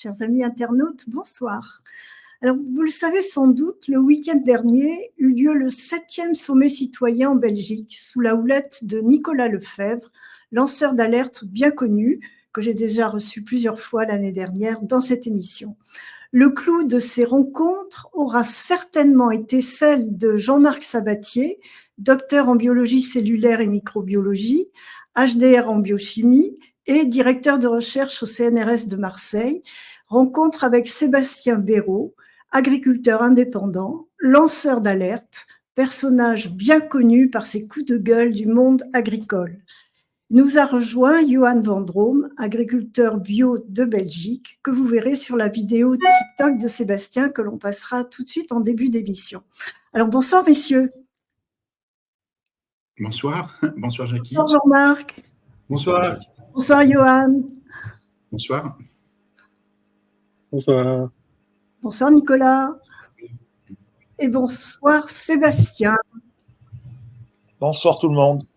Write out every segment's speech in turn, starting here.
Chers amis internautes, bonsoir. Alors, vous le savez sans doute, le week-end dernier eut lieu le 7e sommet citoyen en Belgique, sous la houlette de Nicolas Lefebvre, lanceur d'alerte bien connu, que j'ai déjà reçu plusieurs fois l'année dernière dans cette émission. Le clou de ces rencontres aura certainement été celle de Jean-Marc Sabatier, docteur en biologie cellulaire et microbiologie, HDR en biochimie et directeur de recherche au CNRS de Marseille, rencontre avec Sébastien Béraud, agriculteur indépendant, lanceur d'alerte, personnage bien connu par ses coups de gueule du monde agricole. Nous a rejoint Johan Van Droom, agriculteur bio de Belgique, que vous verrez sur la vidéo TikTok de Sébastien que l'on passera tout de suite en début d'émission. Alors bonsoir messieurs. Bonsoir, bonsoir Jackie. Bonsoir Jean-Marc. Bonsoir. Bonsoir Johan. Bonsoir. Bonsoir. Bonsoir Nicolas. Et bonsoir Sébastien. Bonsoir tout le monde.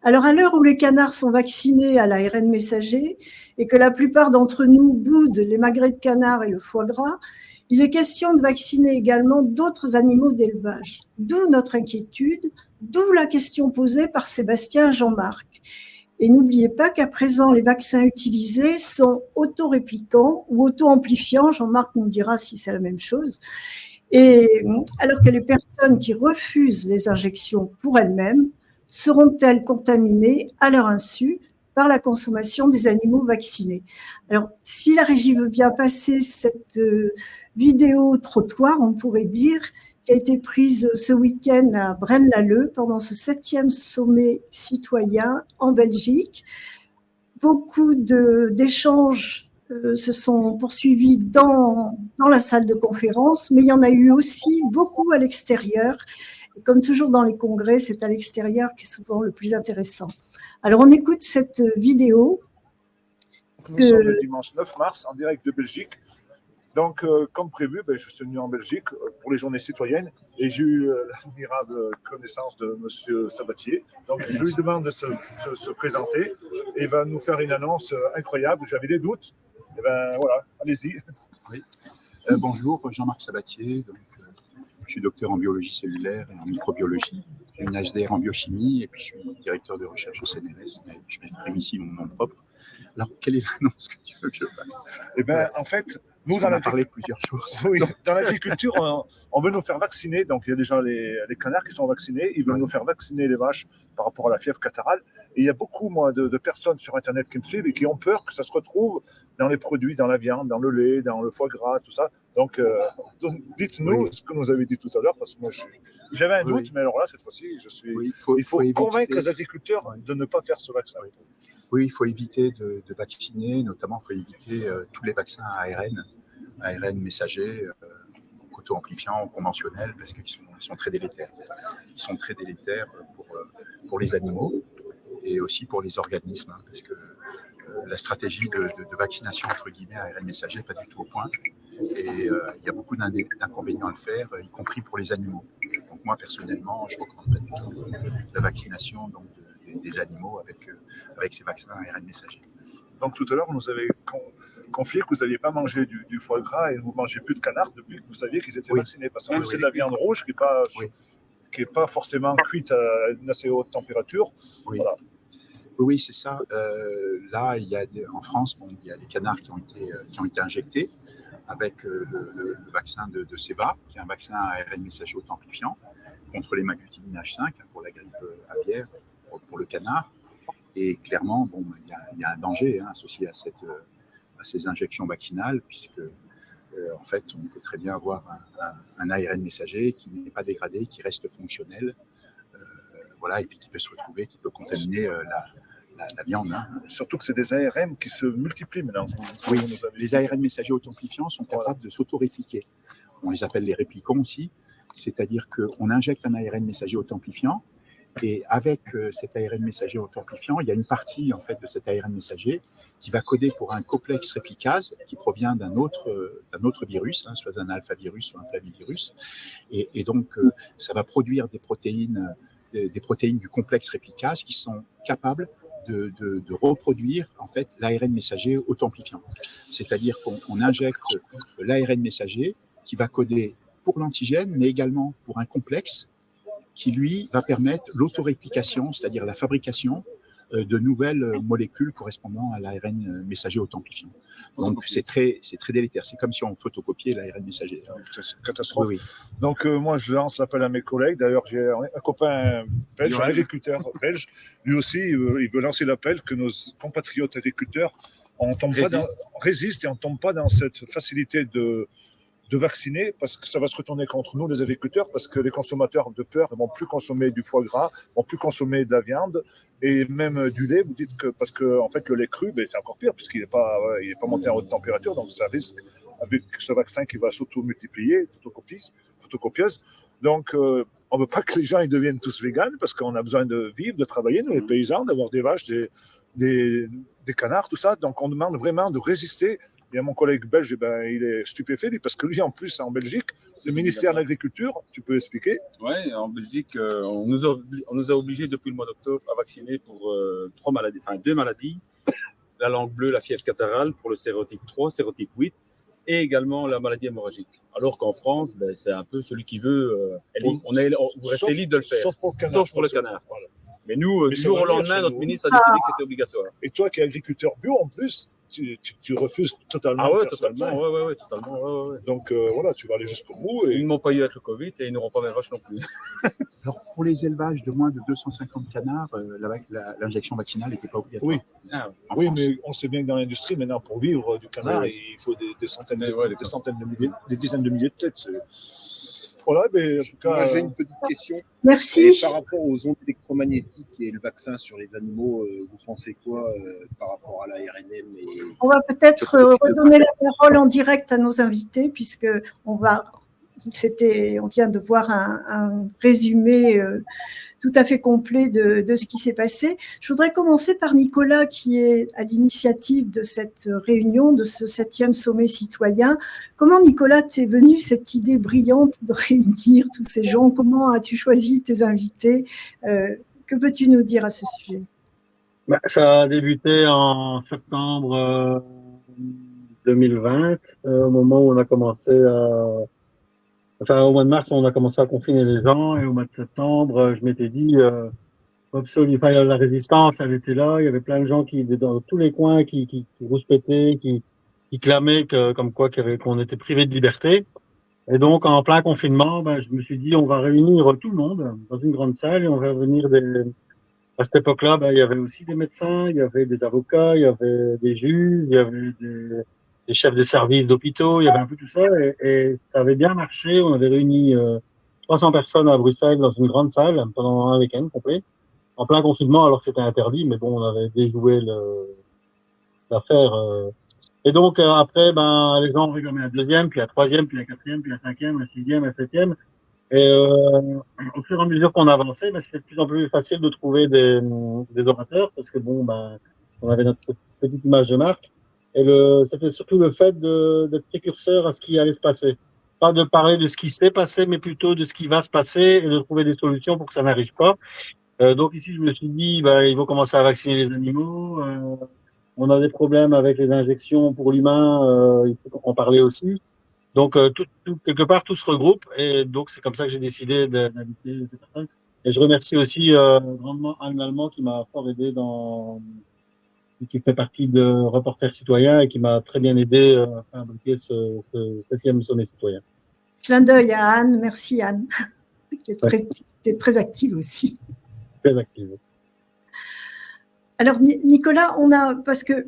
Alors, à l'heure où les canards sont vaccinés à l'ARN messager et que la plupart d'entre nous boudent les magrets de canard et le foie gras, il est question de vacciner également d'autres animaux d'élevage. D'où notre inquiétude, d'où la question posée par Sébastien et Jean-Marc. Et n'oubliez pas qu'à présent, les vaccins utilisés sont auto-réplicants ou auto-amplifiants. Jean-Marc nous dira si c'est la même chose. Et alors que les personnes qui refusent les injections pour elles-mêmes seront-elles contaminées à leur insu par la consommation des animaux vaccinés? Alors, si la régie veut bien passer cette vidéo trottoir, on pourrait dire, qui a été prise ce week-end à Braine-l'Alleud pendant ce 7e sommet citoyen en Belgique. Beaucoup d'échanges se sont poursuivis dans la salle de conférence, mais il y en a eu aussi beaucoup à l'extérieur. Et comme toujours dans les congrès, c'est à l'extérieur qui est souvent le plus intéressant. Alors, on écoute cette vidéo. Nous sommes le dimanche 9 mars en direct de Belgique. Donc, comme prévu, je suis venu en Belgique pour les journées citoyennes et j'ai eu l'admirable connaissance de M. Sabatier. Donc, je lui demande de se présenter et il va nous faire une annonce incroyable. J'avais des doutes. Et voilà, allez-y. Oui. Bonjour, Jean-Marc Sabatier. Donc, je suis docteur en biologie cellulaire et en microbiologie. J'ai une HDR en biochimie et puis je suis directeur de recherche au CNRS, mais je m'exprime ici mon nom propre. Alors, quelle est l'annonce que tu veux que je fasse? En fait, nous, on a parlé de plusieurs choses. Oui, dans l'agriculture, on veut nous faire vacciner. Donc, il y a déjà les canards qui sont vaccinés. Ils veulent nous faire vacciner les vaches par rapport à la fièvre catarrhale. Et il y a beaucoup, de personnes sur Internet qui me suivent et qui ont peur que ça se retrouve dans les produits, dans la viande, dans le lait, dans le foie gras, tout ça. Donc dites-nous ce que vous avez dit tout à l'heure, parce que moi, j'avais un doute, mais alors là, cette fois-ci, il faut convaincre les agriculteurs de ne pas faire ce vaccin. Oui, il faut éviter de vacciner, notamment, il faut éviter tous les vaccins ARN messager, auto-amplifiants, conventionnels, parce qu'ils sont très délétères. Ils sont très délétères pour les animaux et aussi pour les organismes, parce que la stratégie de vaccination, entre guillemets, ARN messager n'est pas du tout au point. Et il y a beaucoup d'inconvénients à le faire, y compris pour les animaux. Donc moi, personnellement, je ne recommande pas du tout la vaccination des animaux avec ces vaccins ARN messager. Donc tout à l'heure, vous nous avez confié que vous n'alliez pas manger du foie gras et vous ne mangez plus de canard depuis que vous saviez qu'ils étaient vaccinés. Parce que c'est de la viande rouge qui n'est pas forcément cuite à une assez haute température. Oui. Voilà. Oui, c'est ça. Là, en France, il y a des canards qui ont été injectés avec le vaccin de Ceva, qui est un vaccin ARN messager auto-amplifiant contre l'hémagglutinin H5 pour la grippe aviaire, pour le canard. Et clairement, il y a un danger associé à ces injections vaccinales, puisque en fait, on peut très bien avoir un ARN messager qui n'est pas dégradé, qui reste fonctionnel, et puis qui peut se retrouver, qui peut contaminer la viande. Surtout que c'est des ARN qui se multiplient maintenant. Oui, les ARN messagers auto-amplifiants sont capables de s'auto-répliquer. On les appelle les réplicants aussi, c'est-à-dire qu'on injecte un ARN messager auto-amplifiant, et avec cet ARN messager auto-amplifiant, il y a une partie en fait de cet ARN messager qui va coder pour un complexe réplicase qui provient d'un autre virus, soit un alphavirus, soit un flavivirus, et donc ça va produire des protéines du complexe réplicase qui sont capables de reproduire en fait l'ARN messager auto-amplifiant. C'est-à-dire qu'on injecte l'ARN messager qui va coder pour l'antigène, mais également pour un complexe qui, lui, va permettre l'autoréplication, c'est-à-dire la fabrication de nouvelles molécules correspondant à l'ARN messager auto-amplifiant. Donc, c'est très délétère. C'est comme si on photocopiait l'ARN messager. C'est une catastrophe. Oui. Donc, moi, je lance l'appel à mes collègues. D'ailleurs, j'ai un copain belge, un agriculteur belge. Lui aussi, il veut lancer l'appel que nos compatriotes agriculteurs résistent et on ne tombe pas dans cette facilité de vacciner, parce que ça va se retourner contre nous, les agriculteurs, parce que les consommateurs de peur ne vont plus consommer du foie gras, ne vont plus consommer de la viande et même du lait. Vous dites que, parce que en fait, le lait cru, c'est encore pire, puisqu'il n'est pas monté en haute température, donc ça risque, avec ce vaccin qui va s'auto-multiplier, photocopieuse. Donc, on ne veut pas que les gens ils deviennent tous véganes, parce qu'on a besoin de vivre, de travailler, nous, les paysans, d'avoir des vaches, des canards, tout ça. Donc, on demande vraiment de résister. Et mon collègue belge, il est stupéfait, parce que lui, en plus, en Belgique, le ministère de l'Agriculture, tu peux expliquer? Oui, en Belgique, on nous a obligés depuis le mois d'octobre à vacciner pour deux maladies, la langue bleue, la fièvre catarrhale pour le sérotype 3, sérotype 8, et également la maladie hémorragique. Alors qu'en France, c'est un peu celui qui veut, vous restez libre de le faire, sauf pour le canard. Voilà. Mais nous, du jour au lendemain, notre ministre a décidé que c'était obligatoire. Et toi qui es agriculteur bio en plus, tu refuses totalement. Ah ouais, totalement. Ouais. Donc voilà, tu vas aller jusqu'au bout. Ils ne m'ont pas eu avec le Covid et ils n'auront pas mes vaches non plus. Alors, pour les élevages de moins de 250 canards, l'injection vaccinale n'était pas obligatoire. Oui, mais on sait bien que dans l'industrie, maintenant, pour vivre du canard, il faut des centaines, de milliers, des dizaines de milliers de têtes. Voilà, mais en tout cas, moi, j'ai une petite question. Merci. Et par rapport aux ondes électromagnétiques et le vaccin sur les animaux, vous pensez quoi par rapport à l'ARNM On va peut-être redonner la parole en direct à nos invités, puisque on vient de voir un résumé tout à fait complet de ce qui s'est passé. Je voudrais commencer par Nicolas, qui est à l'initiative de cette réunion, de ce 7e sommet citoyen. Comment, Nicolas, t'es venue cette idée brillante de réunir tous ces gens? Comment as-tu choisi tes invités? Que peux-tu nous dire à ce sujet? Ça a débuté en septembre 2020, au moment où on a commencé au mois de mars, on a commencé à confiner les gens, et au mois de septembre, je m'étais dit, la résistance, elle était là, il y avait plein de gens dans tous les coins, qui rouspétaient, qui clamaient qu'on était privé de liberté. Et donc, en plein confinement, je me suis dit, on va réunir tout le monde dans une grande salle, et on va réunir à cette époque-là, il y avait aussi des médecins, il y avait des avocats, il y avait des juges, il y avait des chefs de service d'hôpitaux, il y avait un peu tout ça, et ça avait bien marché. On avait réuni 300 personnes à Bruxelles dans une grande salle pendant un week-end complet, en plein confinement, alors que c'était interdit, mais bon, on avait déjoué l'affaire. Et donc, après, les gens ont réclamé un deuxième, puis un troisième, puis un quatrième, puis un cinquième, un sixième, un septième. Et au fur et à mesure qu'on avançait, c'était de plus en plus facile de trouver des orateurs, parce que on avait notre petite image de marque. Et c'était surtout le fait d'être précurseur à ce qui allait se passer. Pas de parler de ce qui s'est passé, mais plutôt de ce qui va se passer, et de trouver des solutions pour que ça n'arrive pas. Donc ici, je me suis dit, il faut commencer à vacciner les animaux. On a des problèmes avec les injections pour l'humain, il faut en parler aussi. Donc, quelque part, tout se regroupe, et donc c'est comme ça que j'ai décidé d'inviter ces personnes. Et je remercie aussi grandement Anne Allemand, qui m'a fort aidé qui fait partie de Reporters Citoyens, et qui m'a très bien aidé à fabriquer ce 7e sommet citoyen. Clin d'œil à Anne. Merci Anne, qui est très active aussi. Très active. Alors Nicolas, parce que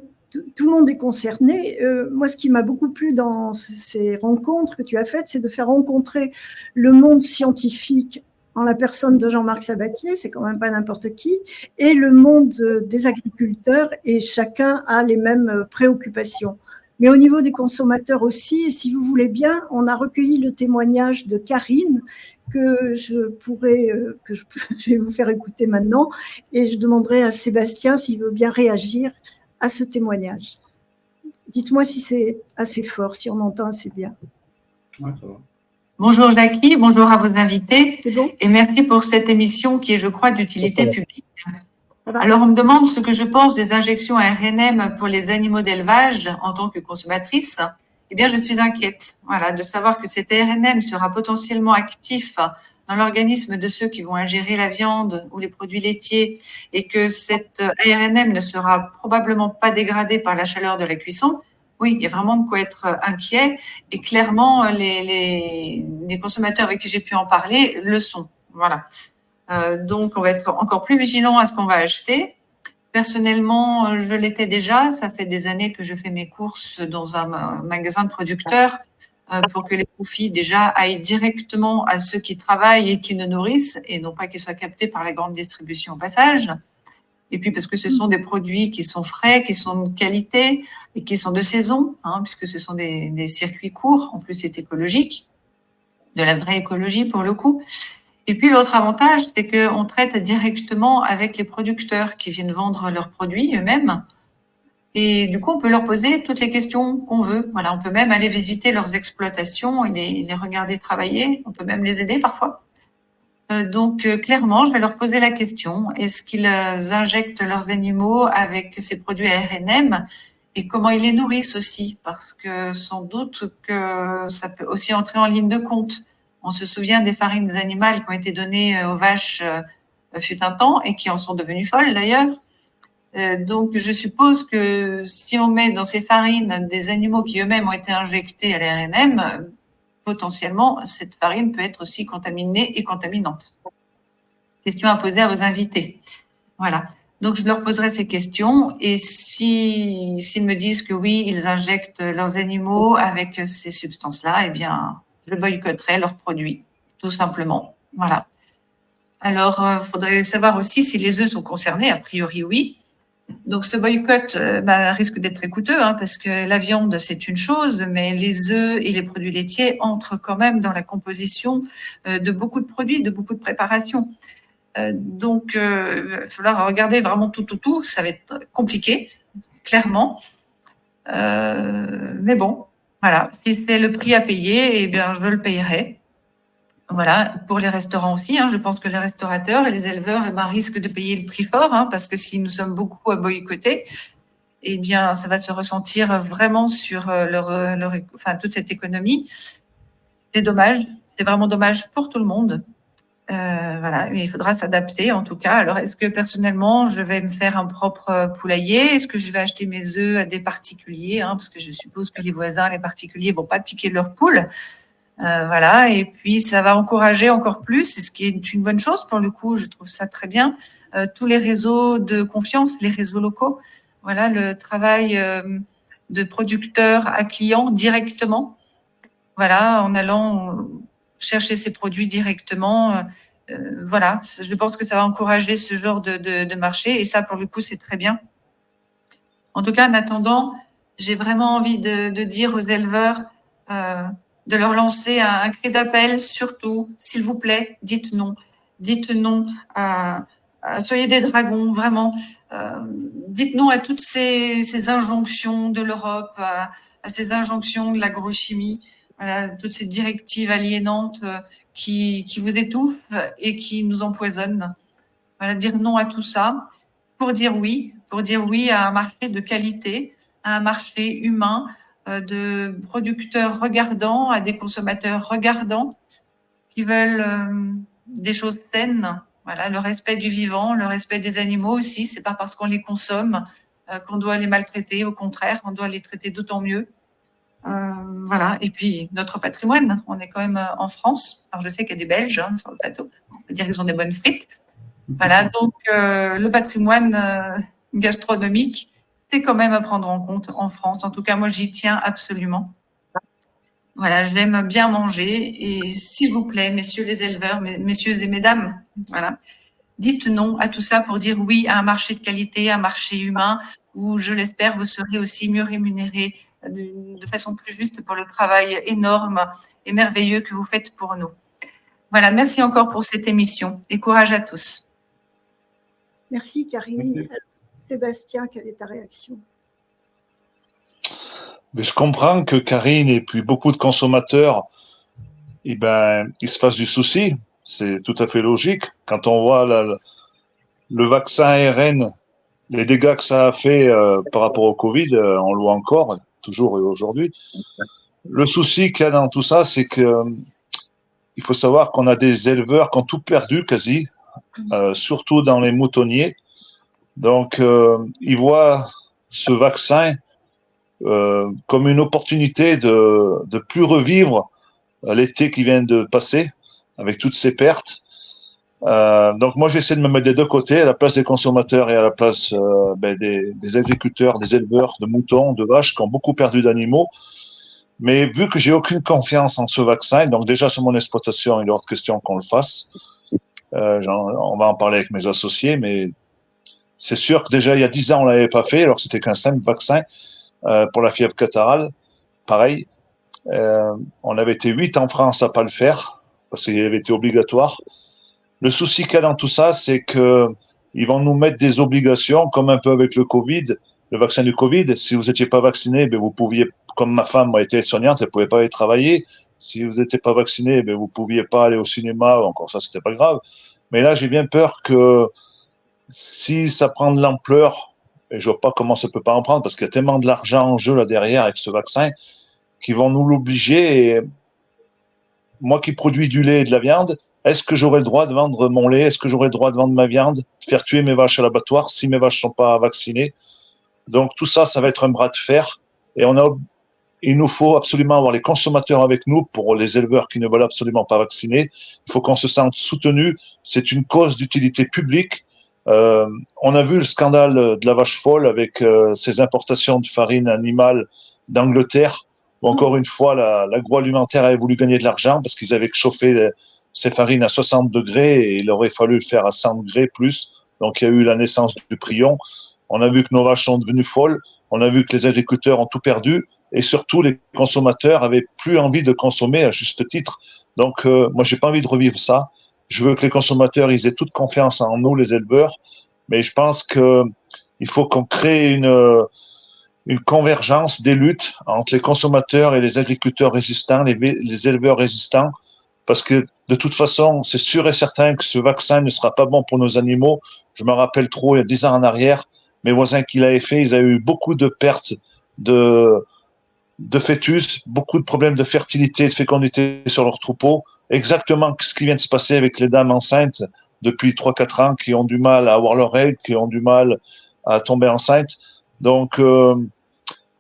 tout le monde est concerné. Moi, ce qui m'a beaucoup plu dans ces rencontres que tu as faites, c'est de faire rencontrer le monde scientifique en la personne de Jean-Marc Sabatier, c'est quand même pas n'importe qui, et le monde des agriculteurs, et chacun a les mêmes préoccupations. Mais au niveau des consommateurs aussi, et si vous voulez bien, on a recueilli le témoignage de Karine que je vais vous faire écouter maintenant, et je demanderai à Sébastien s'il veut bien réagir à ce témoignage. Dites-moi si c'est assez fort, si on entend assez bien. Ouais, ça va. Bonjour Jackie, bonjour à vos invités, C'est bon ? Et merci pour cette émission qui est, je crois, d'utilité publique. Alors, on me demande ce que je pense des injections ARNM pour les animaux d'élevage en tant que consommatrice. Eh bien, je suis inquiète, voilà, de savoir que cet ARNM sera potentiellement actif dans l'organisme de ceux qui vont ingérer la viande ou les produits laitiers et que cet ARNM ne sera probablement pas dégradé par la chaleur de la cuisson. Oui, il y a vraiment de quoi être inquiet et clairement, les consommateurs avec qui j'ai pu en parler le sont. Voilà. Donc, on va être encore plus vigilant à ce qu'on va acheter. Personnellement, je l'étais déjà. Ça fait des années que je fais mes courses dans un magasin de producteurs pour que les profits déjà aillent directement à ceux qui travaillent et qui nous nourrissent et non pas qu'ils soient captés par la grande distribution au passage. Et puis parce que ce sont des produits qui sont frais, qui sont de qualité et qui sont de saison, puisque ce sont des circuits courts. En plus, c'est écologique, de la vraie écologie pour le coup. Et puis l'autre avantage, c'est qu'on traite directement avec les producteurs qui viennent vendre leurs produits eux-mêmes. Et du coup, on peut leur poser toutes les questions qu'on veut. Voilà, on peut même aller visiter leurs exploitations et les regarder travailler. On peut même les aider parfois. Donc, clairement, je vais leur poser la question. Est-ce qu'ils injectent leurs animaux avec ces produits ARNM et comment ils les nourrissent aussi? Parce que sans doute que ça peut aussi entrer en ligne de compte. On se souvient des farines animales qui ont été données aux vaches fut un temps et qui en sont devenues folles d'ailleurs. Donc, je suppose que si on met dans ces farines des animaux qui eux-mêmes ont été injectés à l'ARNM, potentiellement, cette farine peut être aussi contaminée et contaminante. Question à poser à vos invités. Voilà. Donc, je leur poserai ces questions et s'ils me disent que oui, ils injectent leurs animaux avec ces substances-là, eh bien, je boycotterai leurs produits, tout simplement. Voilà. Alors, il faudrait savoir aussi si les œufs sont concernés. A priori, oui. Donc, ce boycott risque d'être très coûteux parce que la viande, c'est une chose, mais les œufs et les produits laitiers entrent quand même dans la composition de beaucoup de produits, de beaucoup de préparations. Donc, il va falloir regarder vraiment tout. Ça va être compliqué, clairement. Mais bon, voilà. Si c'est le prix à payer, eh bien, je le payerai. Voilà, pour les restaurants aussi, je pense que les restaurateurs et les éleveurs risquent de payer le prix fort, parce que si nous sommes beaucoup à boycotter, eh bien, ça va se ressentir vraiment sur toute cette économie. C'est dommage, c'est vraiment dommage pour tout le monde. Voilà, mais il faudra s'adapter en tout cas. Alors, est-ce que personnellement, je vais me faire un propre poulailler? Est-ce que je vais acheter mes œufs à des particuliers, parce que je suppose que les voisins, les particuliers, vont pas piquer leurs poules. Voilà, et puis ça va encourager encore plus, et ce qui est une bonne chose pour le coup, je trouve ça très bien, tous les réseaux de confiance, les réseaux locaux, voilà, le travail de producteurs à clients directement, voilà, en allant chercher ces produits directement, voilà, je pense que ça va encourager ce genre de marché, et ça pour le coup c'est très bien. En tout cas, en attendant, j'ai vraiment envie de dire aux éleveurs, de leur lancer un cri d'appel, surtout, s'il vous plaît, dites non. Dites non soyez des dragons, vraiment. Dites non à toutes ces injonctions de l'Europe, à ces injonctions de l'agrochimie, à toutes ces directives aliénantes qui vous étouffent et qui nous empoisonnent. Voilà, dire non à tout ça pour dire oui à un marché de qualité, à un marché humain, de producteurs regardants à des consommateurs regardants qui veulent des choses saines, voilà, le respect du vivant, le respect des animaux aussi. C'est pas parce qu'on les consomme qu'on doit les maltraiter. Au contraire, on doit les traiter d'autant mieux. Voilà. Et puis notre patrimoine, on est quand même en France. Alors je sais qu'il y a des Belges sur le plateau. On peut dire qu'ils ont des bonnes frites. Voilà. Donc le patrimoine gastronomique, c'est quand même à prendre en compte en France. En tout cas, moi, j'y tiens absolument. Voilà, j'aime bien manger et s'il vous plaît, messieurs les éleveurs, messieurs et mesdames, voilà, dites non à tout ça pour dire oui à un marché de qualité, un marché humain où, je l'espère, vous serez aussi mieux rémunérés de façon plus juste pour le travail énorme et merveilleux que vous faites pour nous. Voilà, merci encore pour cette émission et courage à tous. Merci Karine. Merci. Sébastien, quelle est ta réaction? Mais je comprends que Karine et puis beaucoup de consommateurs, ils se fassent du souci. C'est tout à fait logique. Quand on voit le vaccin ARN, les dégâts que ça a fait par rapport au Covid, on le voit encore, toujours et aujourd'hui. Le souci qu'il y a dans tout ça, c'est que il faut savoir qu'on a des éleveurs qui ont tout perdu quasi, surtout dans les moutonniers. Donc, ils voient ce vaccin comme une opportunité de plus revivre l'été qui vient de passer avec toutes ces pertes. Donc moi j'essaie de me mettre des deux côtés, à la place des consommateurs et à la place des agriculteurs, des éleveurs de moutons, de vaches qui ont beaucoup perdu d'animaux. Mais vu que j'ai aucune confiance en ce vaccin, donc déjà sur mon exploitation, il est hors de question qu'on le fasse. On va en parler avec mes associés, mais c'est sûr que déjà il y a 10 ans on l'avait pas fait, alors c'était qu'un simple vaccin pour la fièvre catarrhale. Pareil, on avait été 8 en France à pas le faire parce qu'il avait été obligatoire. Le souci qu'il y a dans tout ça, c'est que ils vont nous mettre des obligations, comme un peu avec le Covid, le vaccin du Covid. Si vous n'étiez pas vacciné, ben vous pouviez, comme ma femme a été soignante, elle ne pouvait pas aller travailler. Si vous n'étiez pas vacciné, ben vous ne pouviez pas aller au cinéma, encore ça, c'était pas grave. Mais là, j'ai bien peur que si ça prend de l'ampleur, et je vois pas comment ça peut pas en prendre, parce qu'il y a tellement de l'argent en jeu là derrière avec ce vaccin, qu'ils vont nous l'obliger. Et moi qui produis du lait et de la viande, est-ce que j'aurai le droit de vendre mon lait? Est-ce que j'aurai le droit de vendre ma viande? Faire tuer mes vaches à l'abattoir si mes vaches ne sont pas vaccinées? Donc tout ça, ça va être un bras de fer. Et il nous faut absolument avoir les consommateurs avec nous pour les éleveurs qui ne veulent absolument pas vacciner. Il faut qu'on se sente soutenu. C'est une cause d'utilité publique. On a vu le scandale de la vache folle avec ces importations de farine animale d'Angleterre. Encore une fois, l'agroalimentaire avait voulu gagner de l'argent parce qu'ils avaient chauffé ces farines à 60 degrés et il aurait fallu le faire à 100 degrés plus. Donc, il y a eu la naissance du prion. On a vu que nos vaches sont devenues folles. On a vu que les agriculteurs ont tout perdu. Et surtout, les consommateurs avaient plus envie de consommer à juste titre. Donc, moi, j'ai pas envie de revivre ça. Je veux que les consommateurs, ils aient toute confiance en nous, les éleveurs. Mais je pense qu'il faut qu'on crée une convergence des luttes entre les consommateurs et les agriculteurs résistants, les éleveurs résistants, parce que de toute façon, c'est sûr et certain que ce vaccin ne sera pas bon pour nos animaux. Je me rappelle trop, il y a 10 ans en arrière, mes voisins qui l'avaient fait, ils avaient eu beaucoup de pertes de fœtus, beaucoup de problèmes de fertilité et de fécondité sur leurs troupeaux. Exactement ce qui vient de se passer avec les dames enceintes depuis 3-4 ans qui ont du mal à avoir leurs règles, qui ont du mal à tomber enceintes. Donc,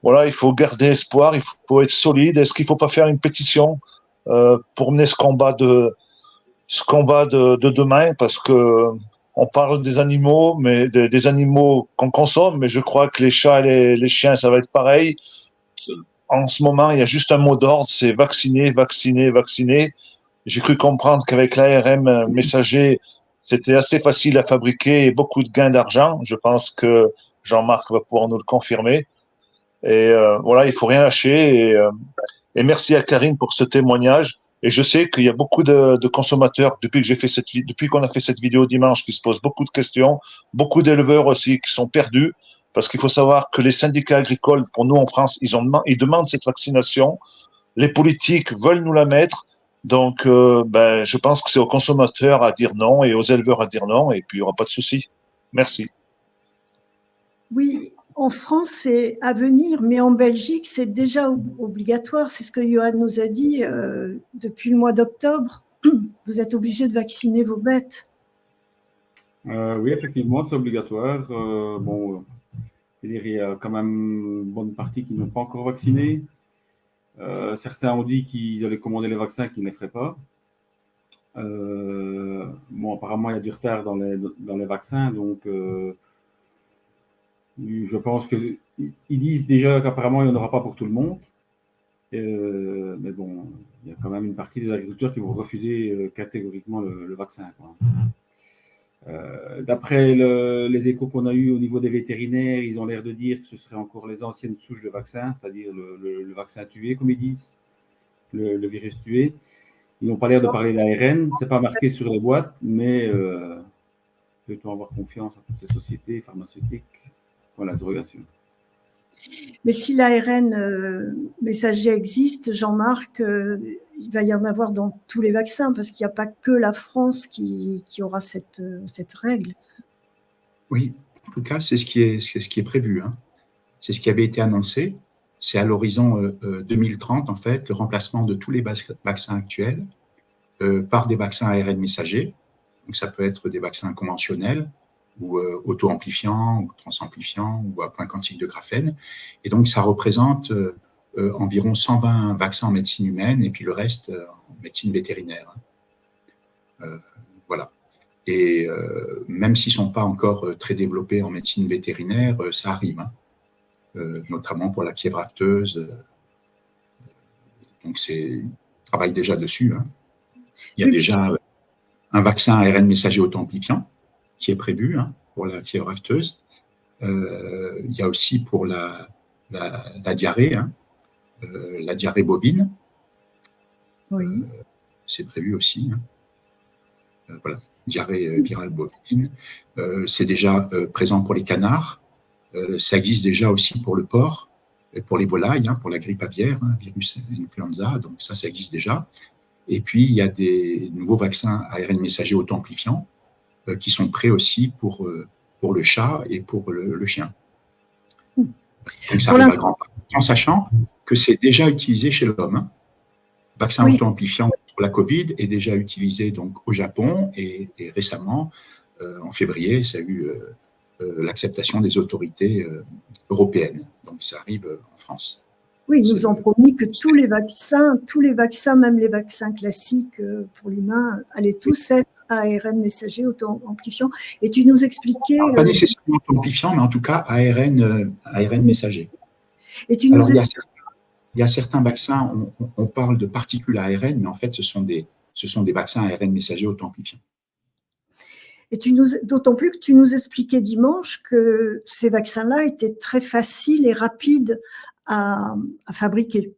voilà, il faut garder espoir, il faut être solide. Est-ce qu'il ne faut pas faire une pétition pour mener ce combat de demain? Parce que on parle des animaux, mais des animaux qu'on consomme, mais je crois que les chats et les chiens, ça va être pareil. En ce moment, il y a juste un mot d'ordre, c'est vacciner, vacciner, vacciner. J'ai cru comprendre qu'avec l'ARN messager, c'était assez facile à fabriquer et beaucoup de gains d'argent. Je pense que Jean-Marc va pouvoir nous le confirmer. Et voilà, il faut rien lâcher. Et merci à Karine pour ce témoignage. Et je sais qu'il y a beaucoup de consommateurs depuis qu'on a fait cette vidéo dimanche qui se posent beaucoup de questions, beaucoup d'éleveurs aussi qui sont perdus, parce qu'il faut savoir que les syndicats agricoles, pour nous en France, ils demandent cette vaccination. Les politiques veulent nous la mettre. Donc, je pense que c'est aux consommateurs à dire non et aux éleveurs à dire non, et puis il n'y aura pas de souci. Merci. Oui, en France, c'est à venir, mais en Belgique, c'est déjà obligatoire. C'est ce que Johan nous a dit depuis le mois d'octobre. Vous êtes obligés de vacciner vos bêtes. Oui, effectivement, c'est obligatoire. Il y a quand même une bonne partie qui n'ont pas encore vacciné. Certains ont dit qu'ils allaient commander les vaccins, qu'ils ne les feraient pas. Apparemment, il y a du retard dans les vaccins, donc je pense qu'ils disent déjà qu'apparemment, il n'y en aura pas pour tout le monde. Mais bon, il y a quand même une partie des agriculteurs qui vont refuser catégoriquement le vaccin, quoi. D'après les échos qu'on a eus au niveau des vétérinaires, ils ont l'air de dire que ce serait encore les anciennes souches de vaccins, c'est-à-dire le vaccin tué, comme ils disent, le virus tué. Ils n'ont pas l'air de parler de l'ARN, c'est pas marqué sur les boîtes, mais peut-on avoir confiance en toutes ces sociétés pharmaceutiques? Voilà, l'interrogation. Mais si l'ARN messager existe, Jean-Marc, il va y en avoir dans tous les vaccins, parce qu'il n'y a pas que la France qui aura cette règle. Oui, en tout cas, c'est ce qui est prévu, hein. C'est ce qui avait été annoncé. C'est à l'horizon 2030, en fait, le remplacement de tous les vaccins actuels par des vaccins ARN messagers. Donc, ça peut être des vaccins conventionnels ou auto-amplifiants ou transamplifiants ou à point quantique de graphène. Et donc, ça représente environ 120 vaccins en médecine humaine et puis le reste en médecine vétérinaire. Voilà. Et même s'ils ne sont pas encore très développés en médecine vétérinaire, ça arrive, hein. Notamment pour la fièvre afteuse. Donc, on travaille déjà dessus, hein. Il y a déjà un vaccin ARN messager auto-amplifiant qui est prévu, hein, pour la fièvre afteuse. Il y a aussi pour la diarrhée, hein, la diarrhée bovine. Oui. C'est prévu aussi, hein. Voilà, diarrhée virale bovine. C'est déjà présent pour les canards. Ça existe déjà aussi pour le porc, et pour les volailles, hein, pour la grippe aviaire, hein, virus influenza, donc ça existe déjà. Et puis, il y a des nouveaux vaccins ARN messagers auto-amplifiants qui sont prêts aussi pour le chat et pour le chien. Donc, ça arrive à grand pas, en sachant que c'est déjà utilisé chez l'homme, hein. Vaccin auto-amplifiant pour la Covid est déjà utilisé donc, au Japon et récemment, en février, ça a eu l'acceptation des autorités européennes. Donc, ça arrive en France. Oui, ils nous ont promis que tous les vaccins, même les vaccins classiques pour l'humain, allaient tous être ARN messager auto-amplifiant. Et tu nous expliquais… Alors, pas nécessairement auto-amplifiant, mais en tout cas ARN messager. Et tu nous il y a certains vaccins, on parle de particules ARN, mais en fait, ce sont des vaccins ARN messager auto-amplifiants. Et d'autant plus que tu nous expliquais dimanche que ces vaccins-là étaient très faciles et rapides à fabriquer.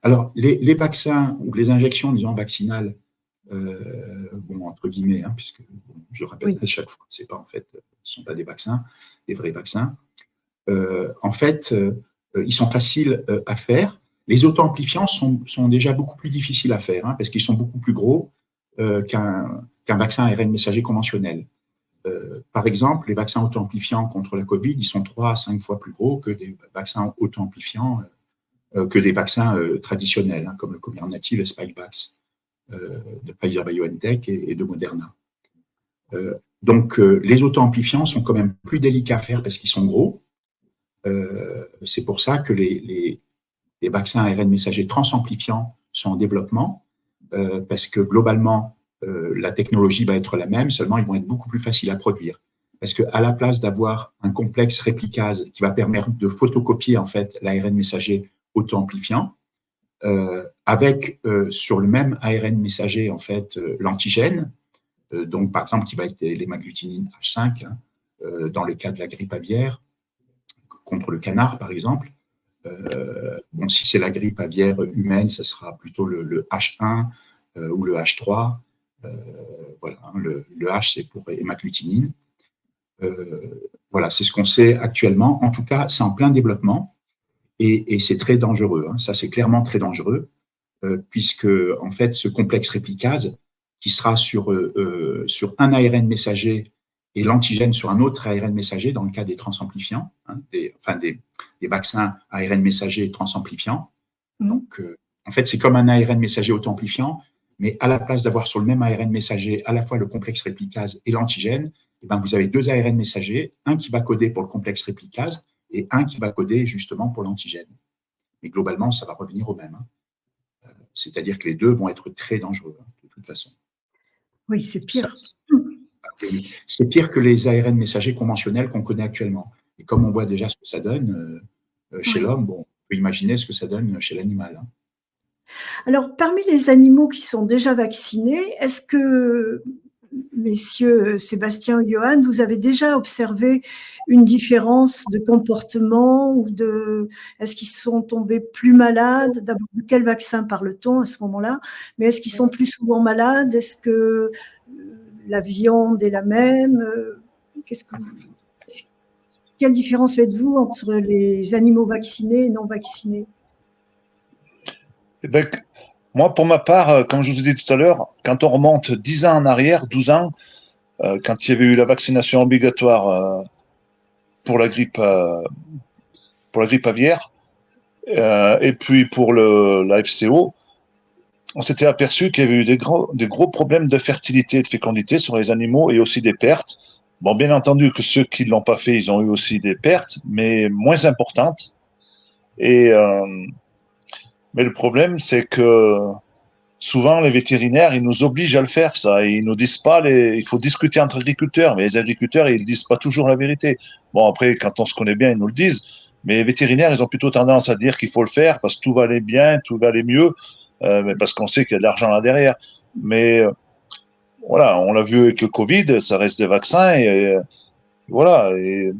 Alors, les vaccins ou les injections, disons, vaccinales, entre guillemets, hein, puisque je rappelle à chaque fois, ce ne sont pas des vaccins, des vrais vaccins. En fait, ils sont faciles à faire. Les auto-amplifiants sont déjà beaucoup plus difficiles à faire, hein, parce qu'ils sont beaucoup plus gros qu'un vaccin ARN messager conventionnel. Par exemple, les vaccins auto-amplifiants contre la Covid, ils sont 3 à 5 fois plus gros que des vaccins auto-amplifiants, que des vaccins traditionnels, hein, comme le Comirnaty, le Spikevax de Pfizer-BioNTech et de Moderna. Donc, les auto-amplifiants sont quand même plus délicats à faire parce qu'ils sont gros. C'est pour ça que les vaccins ARN messagers transamplifiants sont en développement, parce que globalement, la technologie va être la même, seulement ils vont être beaucoup plus faciles à produire. Parce qu'à la place d'avoir un complexe réplicase qui va permettre de photocopier en fait l'ARN messager auto-amplifiant, avec sur le même ARN messager en fait l'antigène, donc par exemple qui va être l'hémagglutinine H5, hein, dans le cas de la grippe aviaire, contre le canard par exemple. Si c'est la grippe aviaire humaine, ce sera plutôt le H1 ou le H3. Voilà, hein, le H, c'est pour hémagglutinine. Voilà, c'est ce qu'on sait actuellement. En tout cas, c'est en plein développement et c'est très dangereux, hein. Ça, c'est clairement très dangereux, puisque, en fait, ce complexe réplicase qui sera sur un ARN messager et l'antigène sur un autre ARN messager dans le cas des transamplifiants, hein, des vaccins ARN messagers transamplifiants. Donc, en fait, c'est comme un ARN messager auto-amplifiant, mais à la place d'avoir sur le même ARN messager à la fois le complexe réplicase et l'antigène, vous avez 2 ARN messagers, un qui va coder pour le complexe réplicase et un qui va coder justement pour l'antigène. Mais globalement, ça va revenir au même, hein. C'est-à-dire que les deux vont être très dangereux, hein, de toute façon. Oui, c'est pire. C'est pire que les ARN messagers conventionnels qu'on connaît actuellement. Et comme on voit déjà ce que ça donne chez l'homme, on peut imaginer ce que ça donne chez l'animal, hein. Alors, parmi les animaux qui sont déjà vaccinés, est-ce que, messieurs Sébastien et Johan, vous avez déjà observé une différence de comportement ou est-ce qu'ils sont tombés plus malades? D'abord, de quel vaccin parle-t-on à ce moment-là? Mais est-ce qu'ils sont plus souvent malades? Est-ce que la viande est la même? Quelle différence faites-vous entre les animaux vaccinés et non vaccinés? Eh ben, moi, pour ma part, comme je vous ai dit tout à l'heure, quand on remonte 10 ans en arrière, 12 ans, quand il y avait eu la vaccination obligatoire pour la grippe aviaire, et puis pour la FCO, on s'était aperçu qu'il y avait eu des gros problèmes de fertilité et de fécondité sur les animaux et aussi des pertes. Bon, bien entendu que ceux qui ne l'ont pas fait, ils ont eu aussi des pertes, mais moins importantes. Mais le problème, c'est que souvent, les vétérinaires, ils nous obligent à le faire, ça. Ils nous disent pas, il faut discuter entre agriculteurs, mais les agriculteurs, ils disent pas toujours la vérité. Bon, après, quand on se connaît bien, ils nous le disent. Mais les vétérinaires, ils ont plutôt tendance à dire qu'il faut le faire parce que tout va aller bien, tout va aller mieux, mais parce qu'on sait qu'il y a de l'argent là derrière. Mais voilà, on l'a vu avec le Covid, ça reste des vaccins et voilà. Et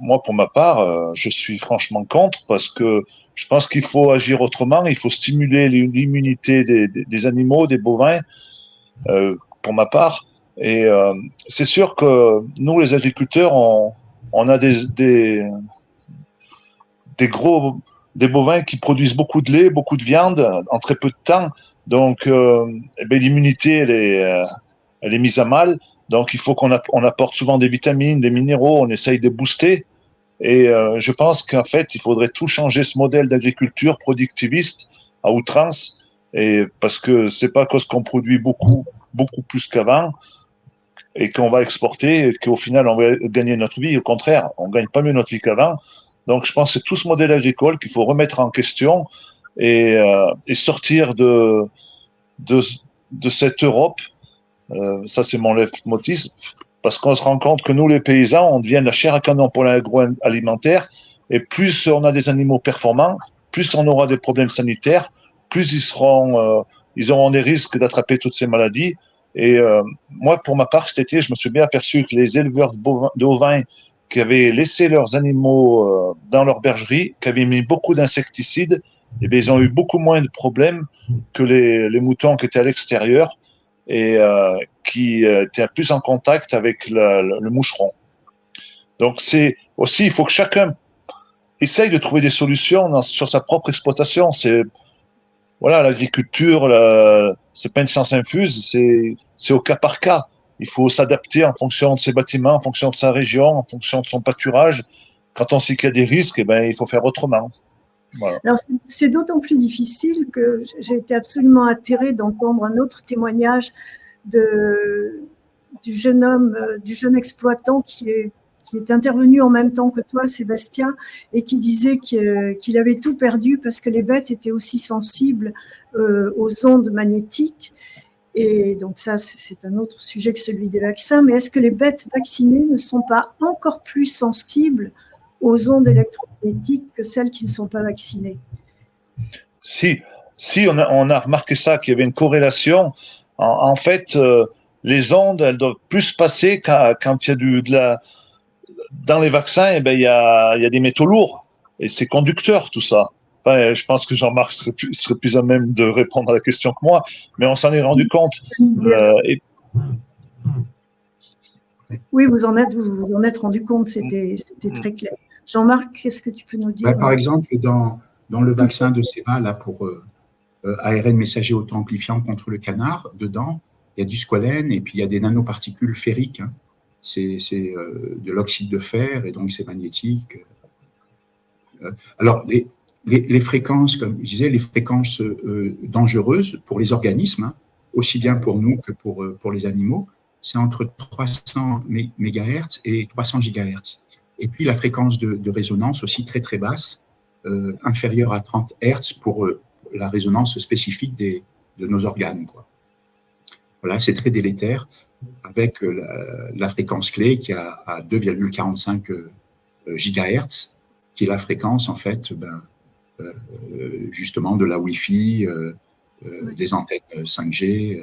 moi, pour ma part, je suis franchement contre parce que je pense qu'il faut agir autrement. Il faut stimuler l'immunité des animaux, des bovins, pour ma part. Et c'est sûr que nous, les agriculteurs, on a des bovins qui produisent beaucoup de lait, beaucoup de viande en très peu de temps. Donc, l'immunité, elle est mise à mal. Donc, il faut qu'on apporte souvent des vitamines, des minéraux. On essaye de booster. Et je pense qu'en fait, il faudrait tout changer ce modèle d'agriculture productiviste à outrance. Et parce que c'est pas cause qu'on produit beaucoup plus qu'avant et qu'on va exporter et qu'au final, on va gagner notre vie. Au contraire, on gagne pas mieux notre vie qu'avant. Donc, je pense que c'est tout ce modèle agricole qu'il faut remettre en question et sortir de cette Europe. Ça, c'est mon leitmotiv. Parce qu'on se rend compte que nous, les paysans, on devient la chair à canon pour l'agroalimentaire. Et plus on a des animaux performants, plus on aura des problèmes sanitaires, plus ils auront des risques d'attraper toutes ces maladies. Et moi, pour ma part, cet été, je me suis bien aperçu que les éleveurs d'ovins qui avaient laissé leurs animaux dans leur bergerie, qui avaient mis beaucoup d'insecticides, eh bien, ils ont eu beaucoup moins de problèmes que les moutons qui étaient à l'extérieur et qui étaient plus en contact avec le moucheron. Donc, c'est aussi, il faut que chacun essaye de trouver des solutions sur sa propre exploitation. Voilà, l'agriculture, c'est pas une science infuse, c'est au cas par cas. Il faut s'adapter en fonction de ses bâtiments, en fonction de sa région, en fonction de son pâturage. Quand on sait qu'il y a des risques, eh ben, il faut faire autrement. Voilà. Alors, c'est d'autant plus difficile que j'ai été absolument atterrée d'entendre un autre témoignage du jeune exploitant qui est intervenu en même temps que toi, Sébastien, et qui disait qu'il avait tout perdu parce que les bêtes étaient aussi sensibles aux ondes magnétiques. Et donc ça, c'est un autre sujet que celui des vaccins. Mais est-ce que les bêtes vaccinées ne sont pas encore plus sensibles aux ondes électromagnétiques que celles qui ne sont pas vaccinées? Si, on a remarqué ça, qu'il y avait une corrélation. En fait, les ondes, elles doivent plus passer quand il y a dans les vaccins, eh ben, il y a des métaux lourds et c'est conducteur tout ça. Enfin, je pense que Jean-Marc serait plus à même de répondre à la question que moi, mais on s'en est rendu compte. Oui, vous en êtes rendu compte, c'était très clair. Jean-Marc, qu'est-ce que tu peux nous dire? Par exemple, dans le vaccin de Seva, là, pour ARN messager auto-amplifiant contre le canard, dedans, il y a du squalène et puis il y a des nanoparticules ferriques. Hein. C'est de l'oxyde de fer et donc c'est magnétique. Alors, les fréquences, comme je disais, les fréquences dangereuses pour les organismes, hein, aussi bien pour nous que pour les animaux, c'est entre 300 MHz et 300 GHz. Et puis la fréquence de résonance aussi très très basse, inférieure à 30 Hz pour la résonance spécifique de nos organes, quoi. Voilà, c'est très délétère avec la fréquence clé qui est à 2,45 GHz, qui est la fréquence en fait, justement de la Wi-Fi, des antennes 5G.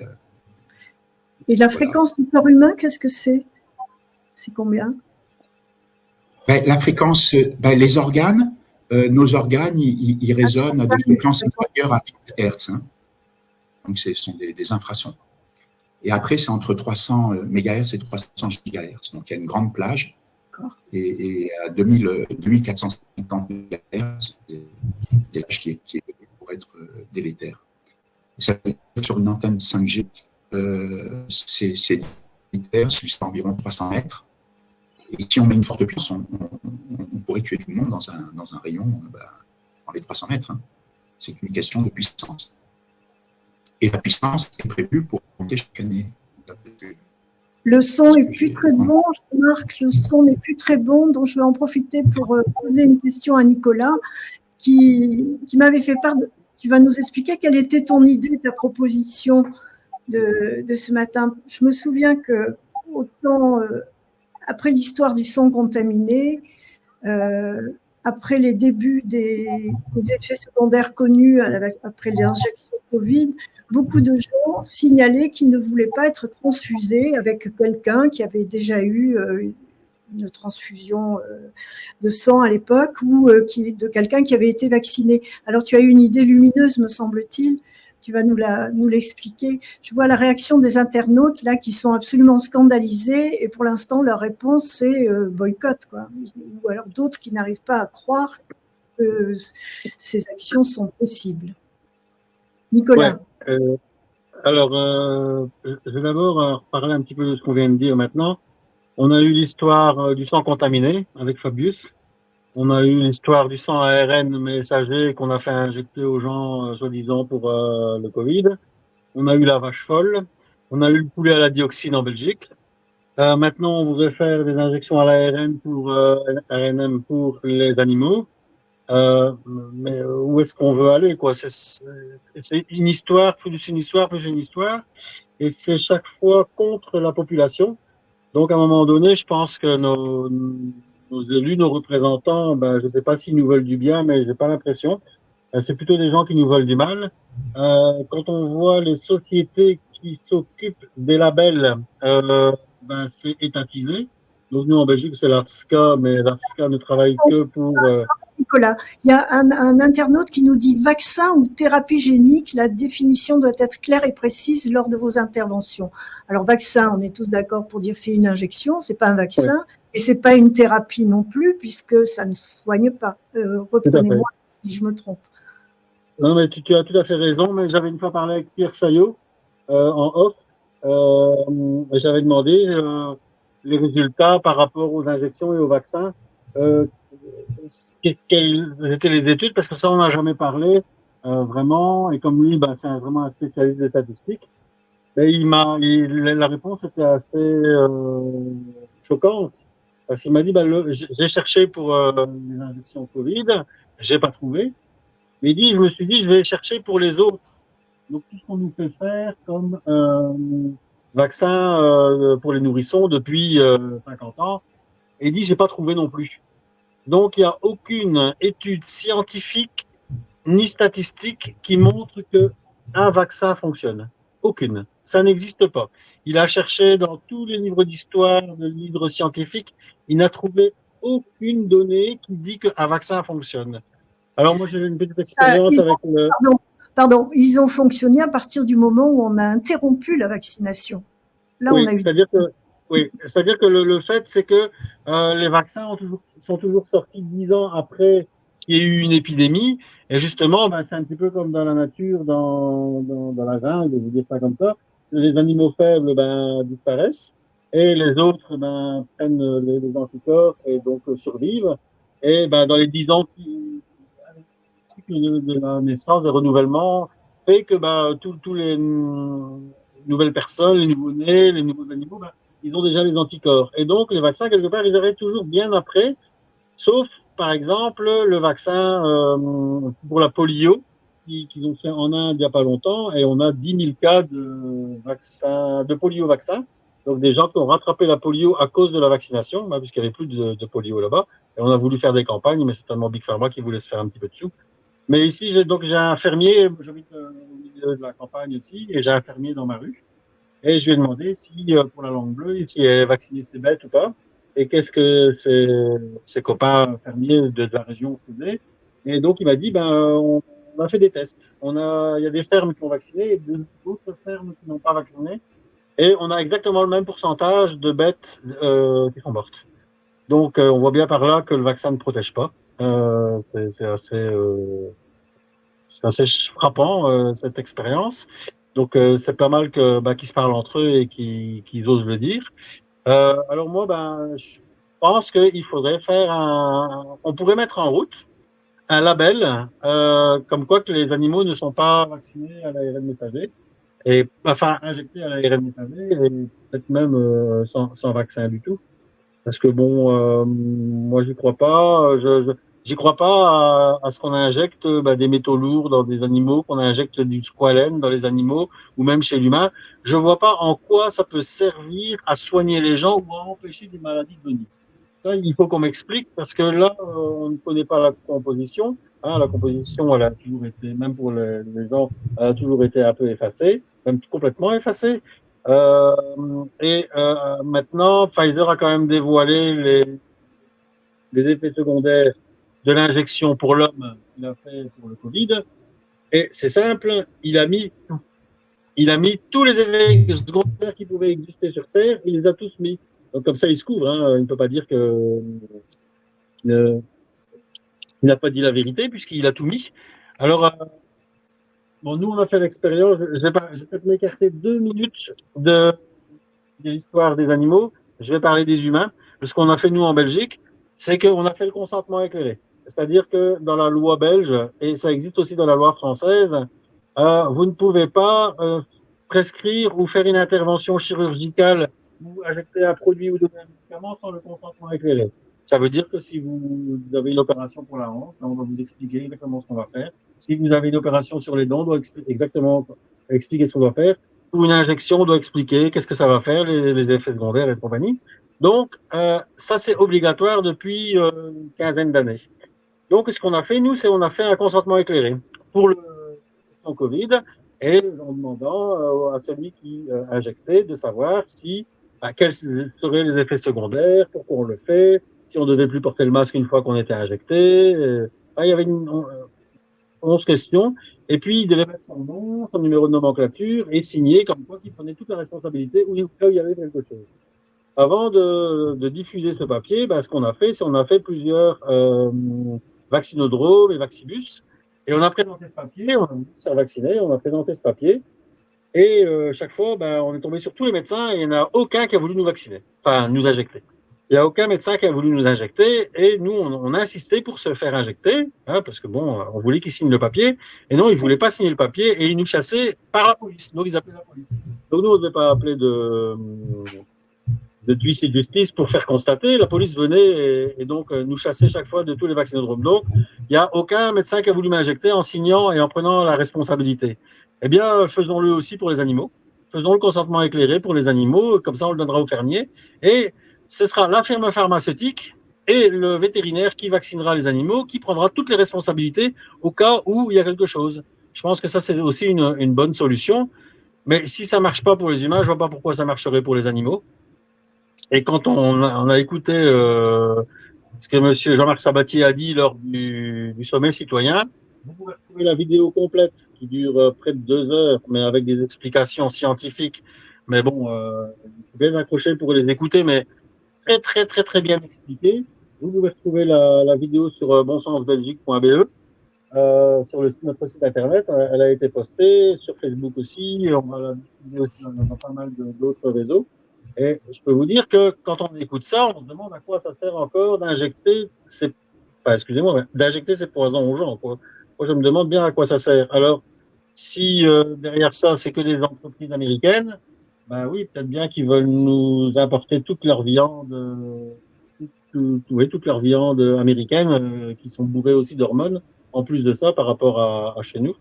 Et la fréquence du corps humain, qu'est-ce que c'est? C'est combien? La fréquence, les organes, nos organes, ils résonnent à des fréquences inférieures à 30 Hz. Hein. Donc, ce sont des infrasons. Et après, c'est entre 300 MHz et 300 GHz. Donc, il y a une grande plage. Et à 2450 MHz, c'est l'âge qui est pour être délétère. Ça veut dire que sur une antenne 5G, c'est sanitaire, c'est à environ 300 mètres. Et si on met une forte puissance, on pourrait tuer tout le monde dans un rayon dans les 300 mètres. Hein. C'est une question de puissance. Et la puissance est prévue pour monter chaque année. Le son n'est plus très bon, Marc, le son n'est plus très bon, donc je vais en profiter pour poser une question à Nicolas, qui m'avait fait part de... Tu vas nous expliquer quelle était ton idée, ta proposition de ce matin. Je me souviens que, autant après l'histoire du son contaminé, après les débuts des effets secondaires connus après l'injection Covid, beaucoup de gens signalaient qu'ils ne voulaient pas être transfusés avec quelqu'un qui avait déjà eu une transfusion de sang à l'époque ou de quelqu'un qui avait été vacciné. Alors, tu as eu une idée lumineuse, me semble-t-il. Tu vas nous l'expliquer. Je vois la réaction des internautes là qui sont absolument scandalisés et pour l'instant, leur réponse, c'est boycott, quoi. Ou alors d'autres qui n'arrivent pas à croire que ces actions sont possibles. Nicolas. Ouais, alors, je vais d'abord parler un petit peu de ce qu'on vient de dire maintenant. On a eu l'histoire du sang contaminé avec Fabius. On a eu l'histoire du sang ARN messager qu'on a fait injecter aux gens, soi-disant, pour le Covid. On a eu la vache folle. On a eu le poulet à la dioxine en Belgique. Maintenant, on voudrait faire des injections à l'ARN pour RNM pour les animaux. Mais où est-ce qu'on veut aller, quoi? C'est une histoire, plus une histoire, plus une histoire. Et c'est chaque fois contre la population. Donc, à un moment donné, je pense que nos élus, nos représentants, je ne sais pas s'ils nous veulent du bien, mais j'ai pas l'impression. C'est plutôt des gens qui nous veulent du mal. Quand on voit les sociétés qui s'occupent des labels, c'est étatisé. Donc, nous, en Belgique, c'est l'AFSCA, mais l'AFSCA ne travaille que pour... Nicolas, il y a un internaute qui nous dit « Vaccin ou thérapie génique, la définition doit être claire et précise lors de vos interventions. » Alors, vaccin, on est tous d'accord pour dire que c'est une injection, c'est pas un vaccin, oui. Et c'est pas une thérapie non plus, puisque ça ne soigne pas. Reprenez-moi si je me trompe. Non, mais tu as tout à fait raison, mais j'avais une fois parlé avec Pierre Chaillot en off, j'avais demandé les résultats par rapport aux injections et aux vaccins. Quelles étaient les études, parce que ça, on n'a jamais parlé vraiment, et comme lui, c'est vraiment un spécialiste des statistiques, et la réponse était assez choquante, parce qu'il m'a dit, j'ai cherché pour les injections Covid, j'ai pas trouvé, mais je me suis dit, je vais chercher pour les autres. Donc, tout ce qu'on nous fait faire comme vaccin pour les nourrissons depuis 50 ans, et j'ai pas trouvé non plus. Donc, il n'y a aucune étude scientifique ni statistique qui montre qu'un vaccin fonctionne. Aucune. Ça n'existe pas. Il a cherché dans tous les livres d'histoire, les livres scientifiques, il n'a trouvé aucune donnée qui dit qu'un vaccin fonctionne. Alors, moi, j'ai une petite expérience avec le... Pardon, ils ont fonctionné à partir du moment où on a interrompu la vaccination. Là, oui, on a eu... c'est-à-dire que le fait, c'est que les vaccins sont toujours sortis 10 ans après qu'il y ait eu une épidémie. Et justement, c'est un petit peu comme dans la nature, dans la jungle, je vais dire ça comme ça. Les animaux faibles disparaissent et les autres prennent les anticorps et donc survivent. Et dans les 10 ans, le cycle de la naissance, de renouvellement, fait que tous les nouvelles personnes, les nouveaux-nés, les nouveaux animaux, ils ont déjà les anticorps. Et donc, les vaccins, quelque part, ils arrêtent toujours bien après, sauf, par exemple, le vaccin pour la polio, qu'ils ont fait en Inde il n'y a pas longtemps, et on a 10 000 cas de polio-vaccin. Donc, des gens qui ont rattrapé la polio à cause de la vaccination, puisqu'il n'y avait plus de polio là-bas. Et on a voulu faire des campagnes, mais c'est tellement Big Pharma qui voulait se faire un petit peu de sous. Mais ici, j'ai un fermier, j'habite au milieu de la campagne aussi, et j'ai un fermier dans ma rue. Et je lui ai demandé si, pour la langue bleue, s'il avait vacciné ses bêtes ou pas, et qu'est-ce que ses copains fermiers de la région faisaient. Et donc, il m'a dit, on a fait des tests. Il y a des fermes qui ont vacciné et d'autres fermes qui n'ont pas vacciné. Et on a exactement le même pourcentage de bêtes qui sont mortes. Donc, on voit bien par là que le vaccin ne protège pas. C'est assez frappant, cette expérience. Donc, c'est pas mal qu'ils se parlent entre eux et qu'ils osent le dire. Alors moi, je pense qu'il faudrait on pourrait mettre en route un label comme quoi que les animaux ne sont pas vaccinés à l'ARN messager, et enfin injectés à l'ARN messager, et peut-être même sans vaccin du tout. Parce que moi j'y crois pas. J'y crois pas à ce qu'on injecte des métaux lourds dans des animaux, qu'on injecte du squalène dans les animaux ou même chez l'humain. Je vois pas en quoi ça peut servir à soigner les gens ou à empêcher des maladies de venir. Ça, il faut qu'on m'explique parce que là, on ne connaît pas la composition. Hein, la composition, elle a toujours été, même pour les gens, elle a toujours été un peu effacée, même complètement effacée. Maintenant, Pfizer a quand même dévoilé les effets secondaires de l'injection pour l'homme qu'il a fait pour le Covid. Et c'est simple, il a mis tous les effets secondaires qui pouvaient exister sur Terre, il les a tous mis. Donc comme ça, il se couvre. Hein. Il ne peut pas dire qu'il n'a pas dit la vérité puisqu'il a tout mis. Alors, nous, on a fait l'expérience. Je vais peut-être m'écarter 2 minutes de l'histoire des animaux. Je vais parler des humains. Ce qu'on a fait, nous, en Belgique, c'est qu'on a fait le consentement éclairé. C'est-à-dire que dans la loi belge, et ça existe aussi dans la loi française, vous ne pouvez pas prescrire ou faire une intervention chirurgicale ou injecter un produit ou donner un médicament sans le consentement éclairé. Ça veut dire que si vous avez une opération pour la hanche, on va vous expliquer exactement ce qu'on va faire. Si vous avez une opération sur les dents, on doit exactement expliquer ce qu'on doit faire. Pour une injection, on doit expliquer qu'est-ce que ça va faire, les effets secondaires et compagnie. Donc, ça, c'est obligatoire depuis une quinzaine d'années. Donc, ce qu'on a fait, nous, c'est on a fait un consentement éclairé pour son Covid et en demandant à celui qui injectait de savoir quels seraient les effets secondaires, pourquoi on le fait, si on devait plus porter le masque une fois qu'on était injecté. Il y avait 11 questions. Et puis, il devait mettre son nom, son numéro de nomenclature et signer comme quoi qu'il prenait toute la responsabilité où il y avait quelque chose. Avant de diffuser ce papier, ce qu'on a fait, c'est on a fait plusieurs vaccinodromes et vaccibus. Et on a présenté ce papier, on a voulu se faire vacciner, on a présenté ce papier. Et chaque fois, on est tombé sur tous les médecins et il n'y en a aucun qui a voulu nous vacciner, enfin nous injecter. Il n'y a aucun médecin qui a voulu nous injecter et nous, on a insisté pour se faire injecter, hein, parce que on voulait qu'ils signent le papier. Et non, ils ne voulaient pas signer le papier et ils nous chassaient par la police. Donc, ils appelaient la police. Donc, nous, on ne devait pas appeler de d'huissier de justice pour faire constater. La police venait et donc nous chassait chaque fois de tous les vaccinodromes. Donc, il n'y a aucun médecin qui a voulu m'injecter en signant et en prenant la responsabilité. Eh bien, faisons-le aussi pour les animaux. Faisons le consentement éclairé pour les animaux, comme ça on le donnera aux fermiers. Et ce sera la firme pharmaceutique et le vétérinaire qui vaccinera les animaux, qui prendra toutes les responsabilités au cas où il y a quelque chose. Je pense que ça, c'est aussi une bonne solution. Mais si ça ne marche pas pour les humains, je ne vois pas pourquoi ça marcherait pour les animaux. Et quand on a écouté ce que M. Jean-Marc Sabatier a dit lors du sommet citoyen, vous pouvez retrouver la vidéo complète qui dure près de 2 heures, mais avec des explications scientifiques. Mais vous pouvez l'accrocher pour les écouter, mais très, très, très, très bien expliqué. Vous pouvez retrouver la vidéo sur bonsensbelgique.be, sur notre site internet. Elle a été postée sur Facebook aussi. On va la diffuser aussi dans pas mal d'autres réseaux. Et je peux vous dire que quand on écoute ça, on se demande à quoi ça sert encore d'injecter d'injecter ces poisons aux gens, quoi. Moi, je me demande bien à quoi ça sert. Alors, si derrière ça, c'est que des entreprises américaines, oui, peut-être bien qu'ils veulent nous importer toute leur viande, toute leur viande américaine, qui sont bourrées aussi d'hormones, en plus de ça, par rapport à chez nous.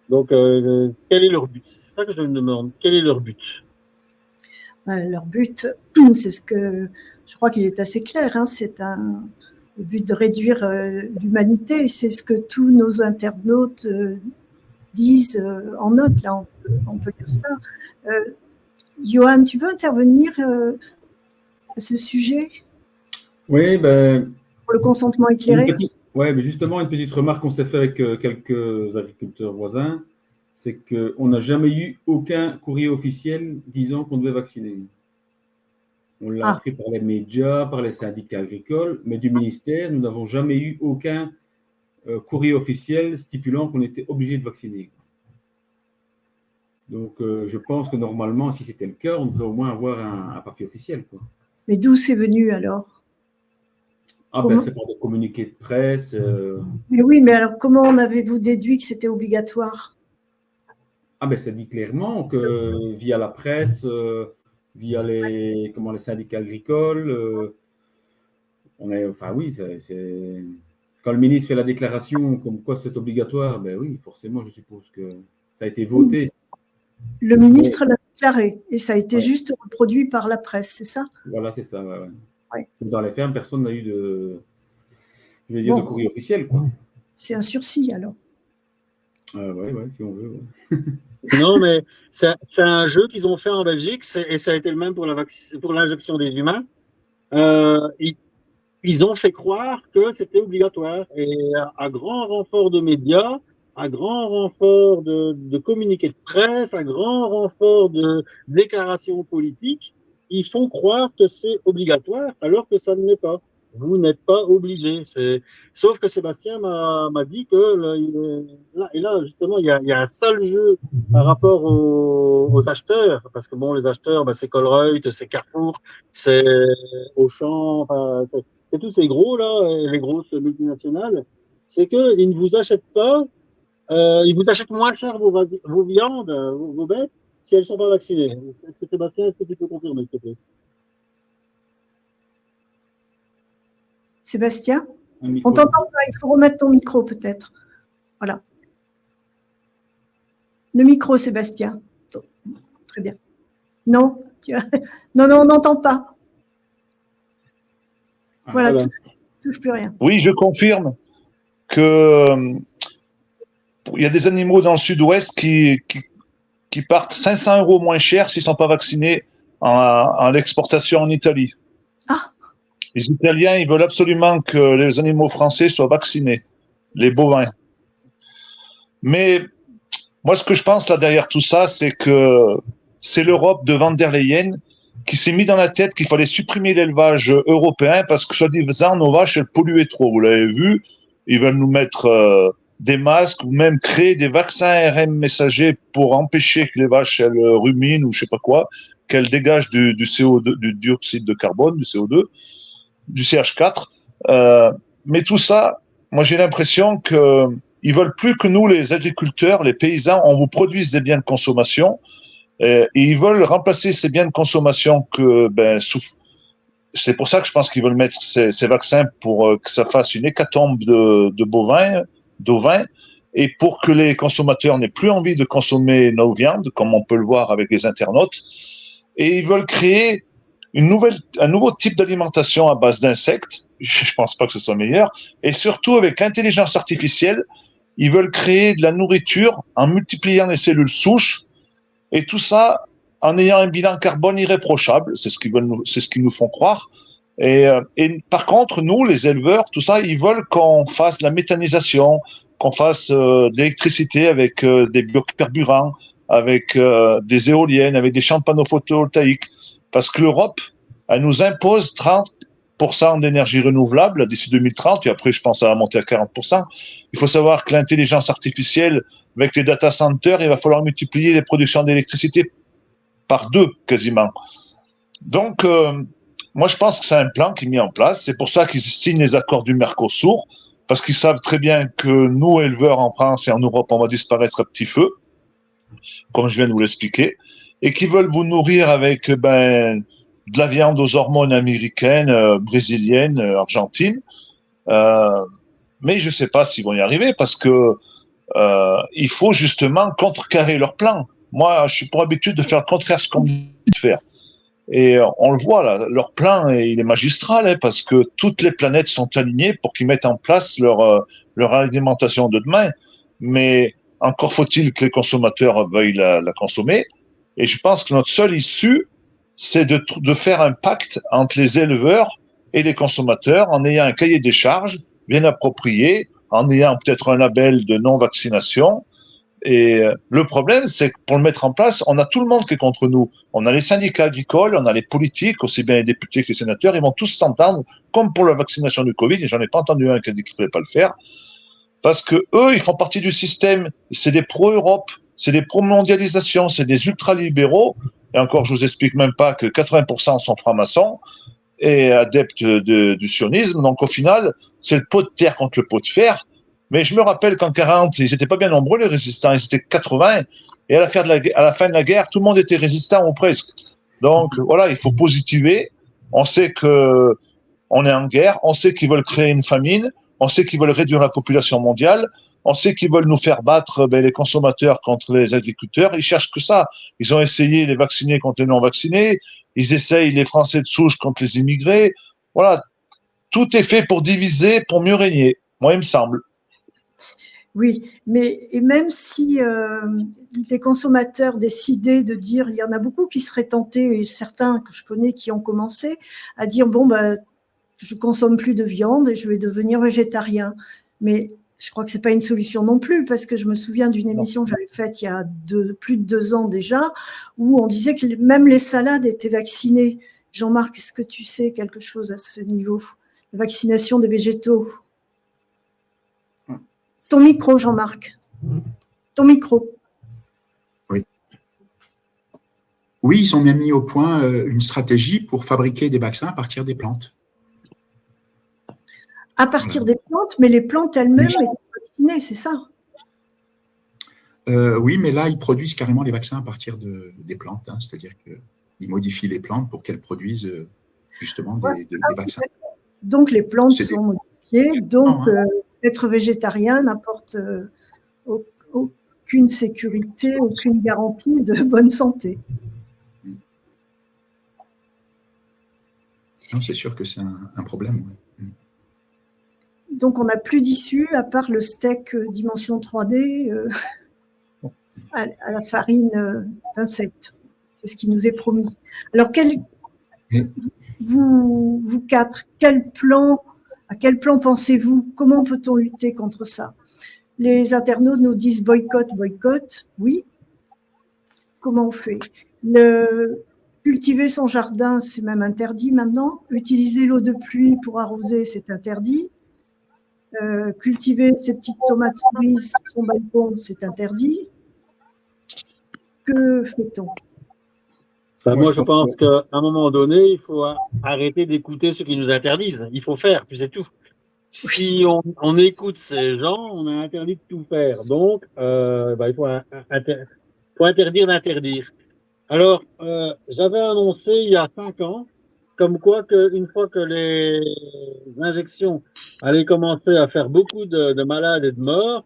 Donc, quel est leur but? C'est ça que je me demande. Quel est leur but? Leur but, c'est ce que je crois qu'il est assez clair, hein, c'est le but de réduire l'humanité, c'est ce que tous nos internautes disent en note, là on peut dire ça. Johan, tu veux intervenir à ce sujet? Oui, pour le consentement éclairé. Oui, mais justement, une petite remarque qu'on s'est fait avec quelques agriculteurs voisins, c'est qu'on n'a jamais eu aucun courrier officiel disant qu'on devait vacciner. On l'a appris par les médias, par les syndicats agricoles, mais du ministère, nous n'avons jamais eu aucun courrier officiel stipulant qu'on était obligé de vacciner. Donc, je pense que normalement, si c'était le cas, on devrait au moins avoir un papier officiel, quoi. Mais d'où c'est venu alors? Ah ben, c'est par des communiqués de presse. Mais oui, mais alors comment en avez-vous déduit que c'était obligatoire? Ah ben, ça dit clairement que via la presse, via les syndicats agricoles, enfin oui, quand le ministre fait la déclaration comme quoi c'est obligatoire, ben oui, forcément, je suppose que ça a été voté. Le ministre l'a déclaré et ça a été Ouais. juste reproduit par la presse, c'est ça? Voilà, c'est ça. Ouais. Ouais. Dans les fermes, personne n'a eu de Bon. courrier officiel, quoi. C'est un sursis alors. Ouais, si on veut. Ouais. Non, mais c'est un jeu qu'ils ont fait en Belgique et ça a été le même pour l'injection des humains. Ils ont fait croire que c'était obligatoire et à grand renfort de médias, à grand renfort de communiqués de presse, à grand renfort de déclarations politiques, ils font croire que c'est obligatoire alors que ça ne l'est pas. Vous n'êtes pas obligé. Sauf que Sébastien m'a dit que là, justement, il y a un sale jeu par rapport aux acheteurs, parce que bon, les acheteurs, c'est Colruyt, c'est Carrefour, c'est Auchan, c'est tous ces gros là, les grosses multinationales, c'est qu'ils ne vous achètent pas, ils vous achètent moins cher vos viandes, vos bêtes, si elles ne sont pas vaccinées. Est-ce que Sébastien, est-ce que tu peux confirmer, s'il te plaît? Sébastien? On t'entend pas, il faut remettre ton micro peut-être. Voilà. Le micro, Sébastien. Très bien. Non, non, on n'entend pas. Voilà, touche plus rien. Oui, je confirme que il y a des animaux dans le sud-ouest qui partent 500 € moins cher s'ils ne sont pas vaccinés en l'exportation en Italie. Ah. Les Italiens, ils veulent absolument que les animaux français soient vaccinés, les bovins. Mais moi, ce que je pense là derrière tout ça, c'est que c'est l'Europe de van der Leyen qui s'est mis dans la tête qu'il fallait supprimer l'élevage européen parce que, soi-disant, nos vaches, elles polluaient trop. Vous l'avez vu, ils veulent nous mettre des masques ou même créer des vaccins ARN messagers pour empêcher que les vaches, elles ruminent ou je sais pas quoi, qu'elles dégagent du CO2, du dioxyde de carbone, du CO2, du CH4. Mais tout ça, moi, j'ai l'impression qu'ils veulent plus que nous, les agriculteurs, les paysans, on vous produise des biens de consommation. Et ils veulent remplacer ces biens de consommation c'est pour ça que je pense qu'ils veulent mettre ces vaccins pour que ça fasse une hécatombe de bovins, d'ovins, et pour que les consommateurs n'aient plus envie de consommer nos viandes, comme on peut le voir avec les internautes. Et ils veulent créer un nouveau type d'alimentation à base d'insectes. Je ne pense pas que ce soit meilleur. Et surtout, avec l'intelligence artificielle, ils veulent créer de la nourriture en multipliant les cellules souches. Et tout ça en ayant un bilan carbone irréprochable, c'est ce qu'ils nous font croire. Et par contre, nous, les éleveurs, tout ça, ils veulent qu'on fasse de la méthanisation, qu'on fasse de l'électricité avec des biocarburants, avec des éoliennes, avec des champs de panneaux photovoltaïques. Parce que l'Europe, elle nous impose 30% d'énergie renouvelable d'ici 2030, et après, je pense, ça va monter à 40%. Il faut savoir que l'intelligence artificielle, avec les data centers, il va falloir multiplier les productions d'électricité par 2 quasiment. Donc, moi, je pense que c'est un plan qui est mis en place. C'est pour ça qu'ils signent les accords du Mercosur, parce qu'ils savent très bien que nous, éleveurs en France et en Europe, on va disparaître à petit feu, comme je viens de vous l'expliquer, et qu'ils veulent vous nourrir avec de la viande aux hormones américaines, brésiliennes, argentines. Mais je ne sais pas s'ils vont y arriver, parce que il faut justement contrecarrer leur plan. Moi, je suis pour habitude de faire le contraire de ce qu'on me dit de faire. Et on le voit là, leur plan, il est magistral, parce que toutes les planètes sont alignées pour qu'ils mettent en place leur alimentation de demain. Mais encore faut-il que les consommateurs veuillent la consommer. Et je pense que notre seule issue, c'est de faire un pacte entre les éleveurs et les consommateurs en ayant un cahier des charges bien approprié, en ayant peut-être un label de non-vaccination. Et le problème, c'est que pour le mettre en place, on a tout le monde qui est contre nous. On a les syndicats agricoles, on a les politiques, aussi bien les députés que les sénateurs. Ils vont tous s'entendre, comme pour la vaccination du Covid, et j'en ai pas entendu un qui a dit qu'il ne pouvait pas le faire, parce que eux, ils font partie du système. C'est des pro-Europe, c'est des pro-mondialisations, c'est des ultralibéraux. Et encore, je vous explique même pas que 80% sont francs-maçons et adeptes du sionisme. Donc, au final, c'est le pot de terre contre le pot de fer. Mais je me rappelle qu'en 40, ils n'étaient pas bien nombreux, les résistants. Ils étaient 80. Et à la fin de la guerre, tout le monde était résistant ou presque. Donc, voilà, il faut positiver. On sait que on est en guerre. On sait qu'ils veulent créer une famine. On sait qu'ils veulent réduire la population mondiale. On sait qu'ils veulent nous faire battre les consommateurs contre les agriculteurs. Ils cherchent que ça. Ils ont essayé les vaccinés contre les non-vaccinés. Ils essayent les Français de souche contre les immigrés. Voilà. Tout est fait pour diviser, pour mieux régner. Moi, il me semble. Oui, mais et même si les consommateurs décidaient de dire, il y en a beaucoup qui seraient tentés, et certains que je connais qui ont commencé à dire, bon, bah, je consomme plus de viande et je vais devenir végétarien. Mais je crois que c'est pas une solution non plus, parce que je me souviens d'une émission que j'avais faite il y a plus de 2 ans déjà, où on disait que même les salades étaient vaccinées. Jean-Marc, est-ce que tu sais quelque chose à ce niveau? La vaccination des végétaux. Ton micro, Jean-Marc. Ton micro. Oui. Oui, ils ont bien mis au point une stratégie pour fabriquer des vaccins à partir des plantes. À partir des plantes, mais les plantes elles-mêmes étaient vaccinées, c'est ça? Oui, mais là, ils produisent carrément les vaccins à partir des plantes. Hein, c'est-à-dire qu'ils modifient les plantes pour qu'elles produisent justement des vaccins. Donc, les plantes sont modifiées. Donc, être végétarien n'apporte aucune sécurité, aucune garantie de bonne santé. Non, c'est sûr que c'est un problème. Ouais. Donc, on n'a plus d'issue à part le steak dimension 3D à la farine d'insectes. C'est ce qui nous est promis. Alors, vous quatre, à quel plan pensez-vous? Comment peut-on lutter contre ça? Les internautes nous disent boycott, oui. Comment on fait? Cultiver son jardin, c'est même interdit maintenant. Utiliser l'eau de pluie pour arroser, c'est interdit. Cultiver ses petites tomates cerises sur son balcon, c'est interdit. Que fait-on? Moi, je pense qu'à un moment donné, il faut arrêter d'écouter ceux qui nous interdisent. Il faut faire, puis c'est tout. Si on écoute ces gens, on a interdit de tout faire. Donc, il faut interdire d'interdire. Alors, j'avais annoncé il y a 5 ans, comme quoi qu'une fois que les injections allaient commencer à faire beaucoup de malades et de morts,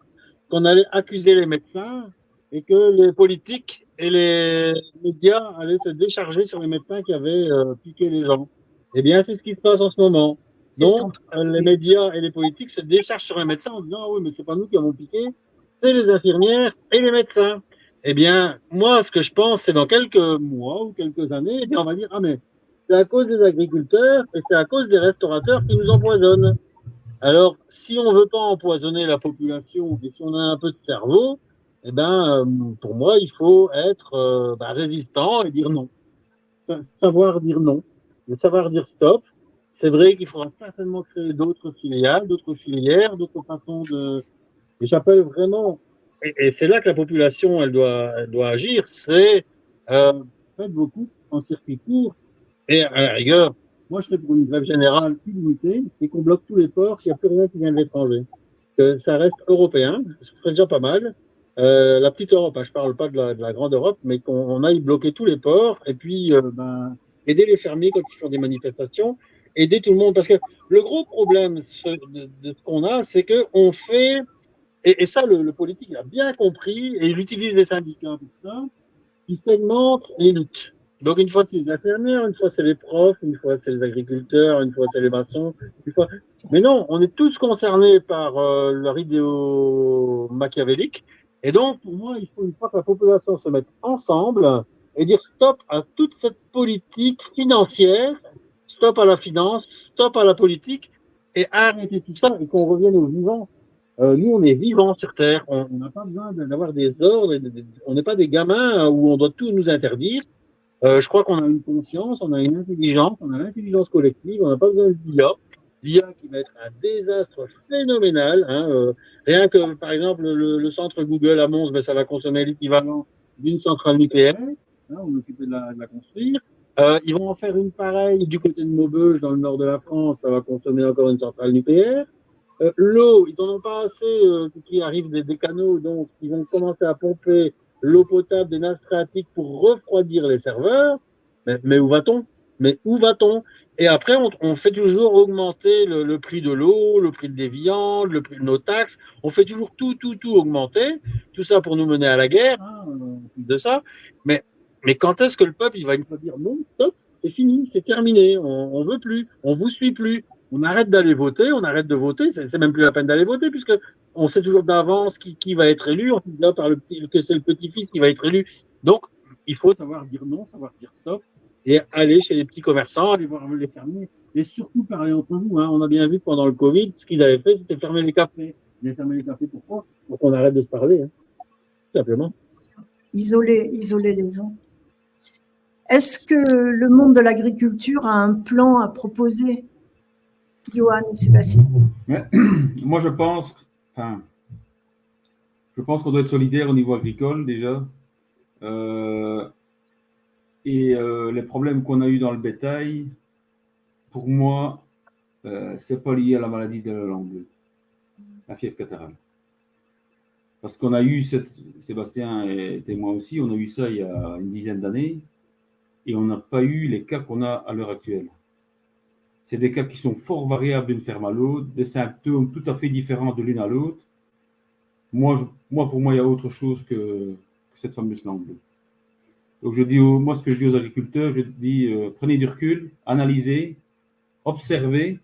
qu'on allait accuser les médecins et que les politiques et les médias allaient se décharger sur les médecins qui avaient piqué les gens. Eh bien, c'est ce qui se passe en ce moment. Donc, les médias et les politiques se déchargent sur les médecins en disant « Ah oui, mais c'est pas nous qui avons piqué, c'est les infirmières et les médecins. » Eh bien, moi, ce que je pense, c'est dans quelques mois ou quelques années, eh bien, on va dire « Ah, mais c'est à cause des agriculteurs et c'est à cause des restaurateurs qui nous empoisonnent. » Alors, si on veut pas empoisonner la population et si on a un peu de cerveau, eh ben, pour moi, il faut être résistant et dire non. Savoir dire non, savoir dire stop. C'est vrai qu'il faudra certainement créer d'autres filiales, d'autres filières, d'autres façons de... Et j'appelle vraiment... Et c'est là que la population, elle doit agir, c'est faites vos courses en circuit court et à la rigueur, moi je serais pour une grève générale illimitée et qu'on bloque tous les ports, qu'il n'y a plus rien qui vient de l'étranger. Que ça reste européen, ce serait déjà pas mal. La petite Europe, je parle pas de la grande Europe, mais qu'on aille bloquer tous les ports et puis aider les fermiers quand ils font des manifestations, aider tout le monde. Parce que le gros problème de ce qu'on a, c'est qu'on fait... Et ça, le politique l'a bien compris, et il utilise les syndicats pour ça, il segmente les luttes. Donc, une fois, c'est les infirmières, une fois, c'est les profs, une fois, c'est les agriculteurs, une fois, c'est les maçons, une fois... Mais non, on est tous concernés par leur idéo machiavélique. Et donc, pour moi, il faut, une fois que la population se mette ensemble et dire stop à toute cette politique financière, stop à la finance, stop à la politique, et arrêter tout ça et qu'on revienne aux vivants. Nous, on est vivants sur Terre. On n'a pas besoin d'avoir des ordres. On n'est pas des gamins où on doit tout nous interdire. Je crois qu'on a une conscience, on a une intelligence, on a l'intelligence collective. On n'a pas besoin d'IA. l'IA qui va être un désastre phénoménal. Rien que, par exemple, le centre Google à Mons, ben, ça va consommer l'équivalent d'une centrale nucléaire. On est occupé de la construire. Ils vont en faire une pareille du côté de Maubeuge, dans le nord de la France. Ça va consommer encore une centrale nucléaire. L'eau, ils n'en ont pas assez qui arrive des canaux, donc ils vont commencer à pomper l'eau potable des nappes phréatiques pour refroidir les serveurs. Mais où va-t-on? Et après, on fait toujours augmenter le prix de l'eau, le prix des viandes, le prix de nos taxes. On fait toujours tout augmenter. Tout ça pour nous mener à la guerre, de ça. Mais quand est-ce que le peuple, il va une fois dire non, stop, c'est fini, c'est terminé, on veut plus, on vous suit plus. On arrête d'aller voter, on arrête de voter, c'est même plus la peine d'aller voter, puisque on sait toujours d'avance qui va être élu, on dit là que c'est le petit-fils qui va être élu. Donc, il faut savoir dire non, savoir dire stop, et aller chez les petits commerçants, aller voir les fermiers, et surtout parler entre vous. On a bien vu que pendant le Covid, ce qu'ils avaient fait, c'était fermer les cafés. Ils avaient fermé les cafés, pourquoi? Pour qu'on arrête de se parler, tout simplement. Isoler les gens. Est-ce que le monde de l'agriculture a un plan à proposer, Johan et Sébastien? Moi, je pense qu'on doit être solidaire au niveau agricole déjà. Les problèmes qu'on a eu dans le bétail, pour moi, c'est pas lié à la maladie de la langue bleue, la fièvre catarrhale. Parce qu'on a eu, Sébastien et moi aussi, on a eu ça il y a une dizaine d'années et on n'a pas eu les cas qu'on a à l'heure actuelle. C'est des cas qui sont fort variables d'une ferme à l'autre, des symptômes tout à fait différents de l'une à l'autre. Pour moi, il y a autre chose que cette fameuse langue bleue. Donc, ce que je dis aux agriculteurs, je dis prenez du recul, analysez, observez.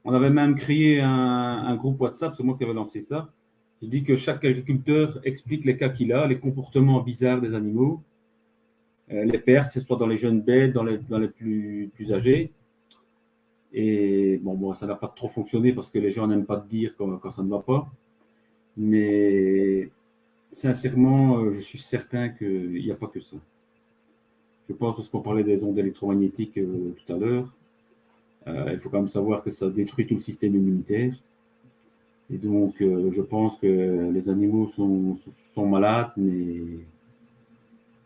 On avait même créé un groupe WhatsApp, c'est moi qui avais lancé ça. Je dis que chaque agriculteur explique les cas qu'il a, les comportements bizarres des animaux, les pertes, soit dans les jeunes bêtes, dans les plus âgés. Et bon, ça n'a pas trop fonctionné parce que les gens n'aiment pas te dire quand ça ne va pas. Mais sincèrement, je suis certain qu'il n'y a pas que ça. Je pense, parce qu'on parlait des ondes électromagnétiques tout à l'heure, il faut quand même savoir que ça détruit tout le système immunitaire. Et donc, je pense que les animaux sont malades, mais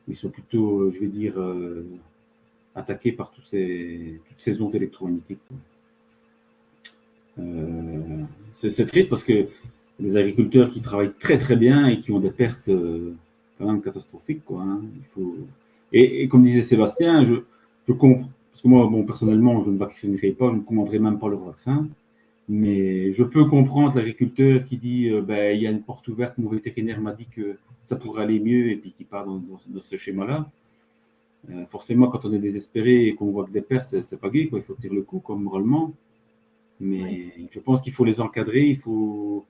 ils sont plutôt, je vais dire, attaqués par toutes ces ondes électromagnétiques. C'est triste parce que les agriculteurs qui travaillent très très bien et qui ont des pertes quand même catastrophiques, Et comme disait Sébastien, je comprends, parce que moi, personnellement, je ne vaccinerai pas, je ne commanderai même pas leur vaccin, mais je peux comprendre l'agriculteur qui dit il y a une porte ouverte, mon vétérinaire m'a dit que ça pourrait aller mieux, et puis qui part dans ce schéma-là. Forcément, quand on est désespéré et qu'on voit que des pertes, c'est pas gai, il faut tenir le coup, moralement. Mais je pense qu'il faut les encadrer, il faut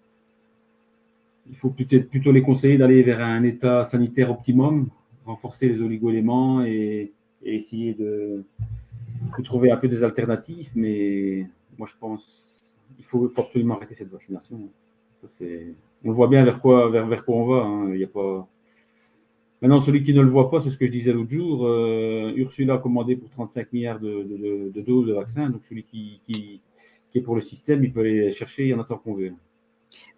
peut-être plutôt les conseiller d'aller vers un état sanitaire optimum, renforcer les oligo-éléments et essayer de trouver un peu des alternatives. Mais moi, je pense qu'il faut absolument arrêter cette vaccination. On le voit bien vers quoi on va. Il y a pas... Maintenant, celui qui ne le voit pas, c'est ce que je disais l'autre jour. Ursula a commandé pour 35 milliards de doses de vaccins. Donc, celui qui est pour le système, il peut aller chercher, il y en a tant qu'on veut.